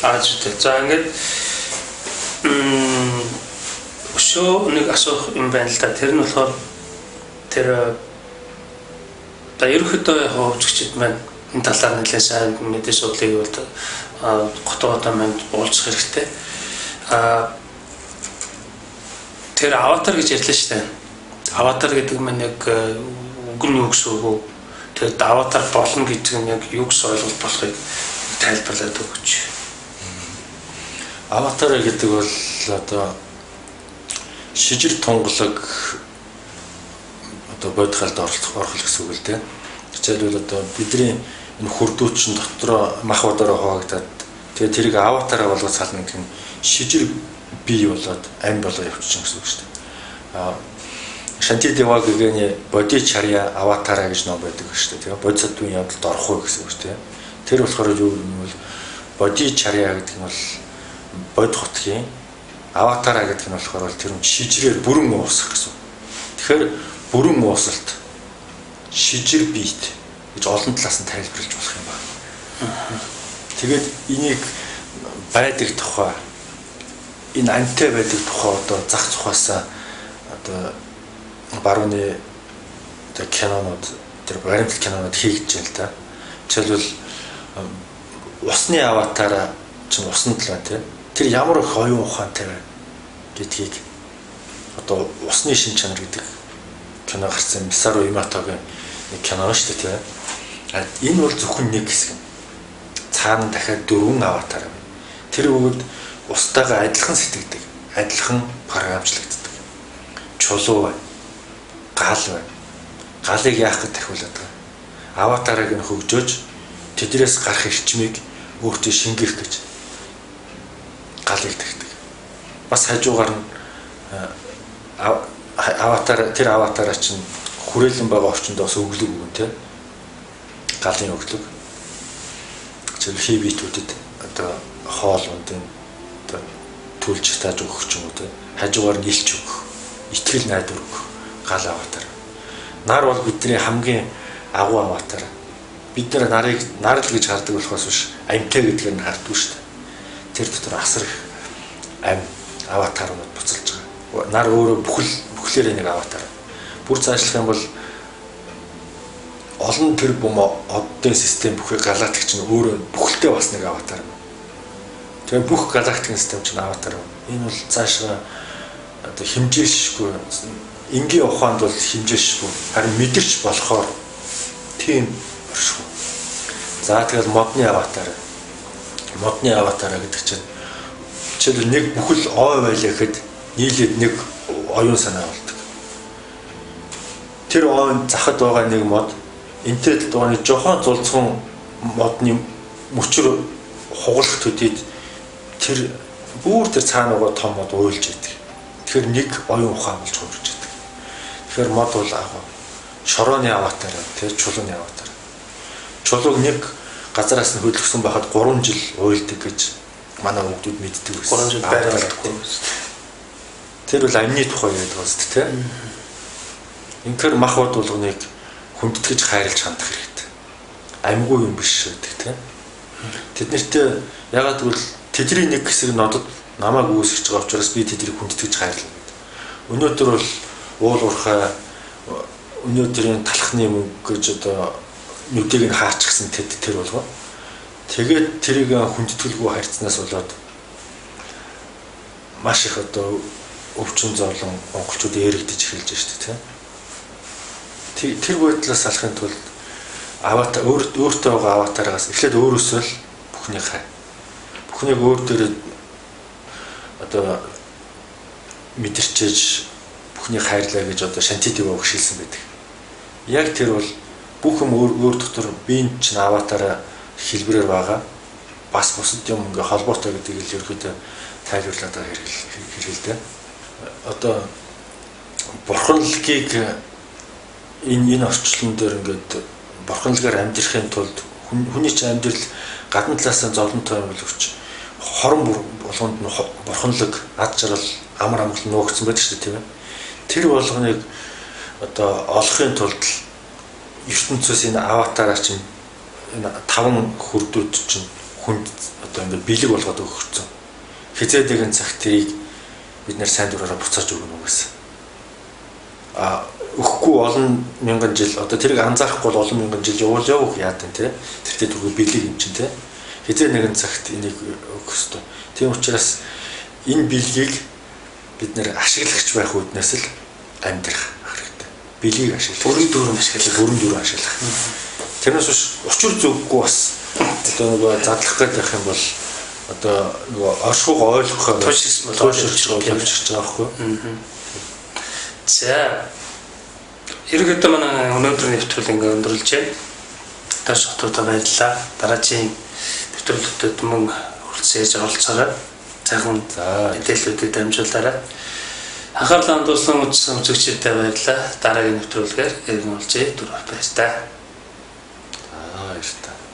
Зүйтэй. За ингээд өшөө нэг асуух юм байна л да. Тэр нь болохоор тэр ерөнхийдөө яг хөвчгчд маань энэ талаар нэлээд сайн мэдээ судлыг бол готоодоо манд уулзах хэрэгтэй. Тэр аватар гэж ярьлаа шүү дээ. Аватар гэдэг нь яг үг нь юу гэсэн үг вэ? Тэгээд аватар болно гэдэг нь яг юу гэсэн ойлголт болохыг тайлбарлаад өгч. Аватар гэдэг бол одоо шижир тунгалаг одоо бодхалд орох гэсэн үг л дээ. Жишээлбэл одоо бидний энэ хурдуучин дотроо мах удараа хуваагдаад тэгээд тэрийг аватараа болгож сална гэх нь шижир бий болоод ам болоо явчихсан гэсэн үг шүү дээ. Шанти Девагагийн боди чарья аватара гэж ном байдаг шүү дээ. Тэгээ бодисаттвын явдалд орох уу гэсэн үг шүү дээ. Тэр болохоор юу юм бол боди чарья гэдэг нь бол бод хотгийн аватара гэдэг нь болохоор тэр нь шижрээр бүрэн уусах гэсэн. Тэгэхээр бүрэн уусалт шижир биет гэж олон талаас нь тайлбарлаж болох юм байна. Тэгээд энийг байдаг тухай энэ антай байдаг тухай одоо зах тухаасаа одоо барууны тэр кинонууд тэр баримтлал кинонууд хийгдэж байна л да. Жишээлбэл усны аватара чинь усны талаа тий. Тэр ямар их оюун ухаантай вэ гэдгийг одоо усны шин чанар гэдэг кино гарсан Мисару Иматогийн нэг кино шүү дээ тий. Энэ бол зөвхөн нэг хэсэг. Цаана дахиад 4 аватар байна. Тэр бүгд устайгаа адилхан сэтгэдэг, адилхан програмчлагддаг. Чулуу байна. Гал байна. Галыг яах гэж тахиулаад байгаа. Аватарыг нь хөгжөөж тэдрээс гарах эрчмийг өөртөө шингэх гэж галыг тахдаг. Бас хажуугаар нь тэр аватараа чинь хүрээлэн байгаа орчинд бас өглөг өгөн тэ. Галын өглөг. Жишээл хибитүүдэд одоо хоол ундын одоо төлж тааж өгөх ч юм уу тэ. Хажуугаар нь илч өгөх, итгэл найдвар өгөх гал аватар. Нар бол бидний хамгийн агуу аватар. Бид нарыг нарл гэж хардаг болохоос биш амьтаа гэдгээр нь харддаг шүү дээ. Тэр дотор асар их ам аватарууд буцалж байгаа. Нар өөрөө бүхлээр нэг аватар. Бүр цаашлах юм бол олон тэр бом оддын систем бүхий галактик чинь өөрөө бүхэлдээ бас нэг аватар. Тэгээ бүх галактикийн систем чинь аватар. Энэ бол цаашаа одоо хэмжээшгүй энгийн ухаанд бол хэмжээшгүй харин мэдэрч болохоор тийм орших. За тэгэл модны аватар. Модны аватар гэдэг чинь жишээлбэл нэг бүхэл ой байлаа гэхэд нийлээд нэг оюун санаа болдог. Тэр ойн захад байгаа нэг мод энтэй дууны жохон зулцхан модны мөчөр хугалах төдийд тэр бүр тэр цаанаага том мод уйлж идэг. Тэгэхээр нэг оюун ухаан болж хурж идэг. Тэгэхээр мод бол яг шорооны аватар тий чулууны аватар. Чулууг нэг газараас нь хөдөлгсөн байхад 3 жил уйлдаг гэж манай хүүхдүүд мэддэг байсан. 3 жил байралдаггүй. Тэр бол амьны тухай гэдэг байна шүү дээ. Инхээр мах бод болгоныг хүндэтгэж хайрлаж хандах хэрэгтэй. Амьгүй юм биш гэдэг тийм. Тэд нэртээ ягаад гэвэл тэдний нэг хэсэг нодод намайг үүсгэж байгаа учраас би тэднийг хүндэтгэж хайрлана гэдэг. Өнөөдөр бол уул уурхай өнөөдрийн талхны мөнгө гэж одоо нүдийг нь хаачихсан тэр болгоо. Тэгээд тэрийг хүндэтгэлгүй харьцнаас болоод маш их одоо өвчин зовлон монголчууд эргэж эхэлж шүү дээ тийм. Тэр байдлаас алахын тулд аватар өөртөө байгаа аватараас эхлээд өөрөөсөө л бүхнийг хай. Бүхнийг өөр дээр одоо мэдэрчээж бүхнийг хайрлаа гэж одоо шантитив өгшилсэн байдаг. Яг тэр бол бүх юм өөр дотор биеийн чинь аватараа хэлбэрээр байгаа. Бас бусад юм ингээ холбоотой гэдгийг л ерөөдөө тайлбарлаад байгаа хэрэгэлтэй. Одоо бурханлагийг энэ орчлон дээр ингээд бурханлагаар амьдрахын тулд хүний чинь амьдрал гадна талаас нь зовлонтой юм боловч хорон болгонд нь бурханлаг ад жаргал амар амгалан нуугдсан байдаг шүү дээ тийм ээ. Тэр болгоныг одоо олохын тулд ертөнцөөс энэ аватараа чинь энэ 5 хүрдүүд чинь хүнд одоо ингээд бэлэг болгоод өгсөн. Хизээд нэгэн цаг тэрийг бид нэр сайн дураараа буцааж өгнө үгээс. Өгөхгүй олон мянган жил одоо тэрийг анзаарахгүй бол олон мянган жил явах яадан тий. Тэртээ түрүү бэлэг юм чинь тий. Хизээ нэгэн цагт энийг өгөх ёстой. Тийм учраас энэ бэлгийг бид нэр ашиглагч байх үднээс л амьдрах хэрэгтэй. Бэлгийг ашиглах. Бүрэн дүүрэн ашиглах. Тэрнээс биш учир зүггүй бас одоо нөгөө задлах гэдэг юм бол одоо нөгөө оршихуйг ойлгох туушилж байгаа байхгүй. За ерөнхийдөө манай өнөөдрийн нэвтрүүл ингээ өндөрлж байна. Таш хотуудаа баярлалаа. Дараагийн нэвтрүүлэгтүүд мөн хүрэлцээж оролцоорой. Цагаан мэдээллүүдэд дамжуулаарай. Анхаарлаа хандуулсан үзэгчдэд баярлалаа. Дараагийн нэвтрүүлгээр иргэн олжээ. Дөрөв баярлалаа. Баярлалаа.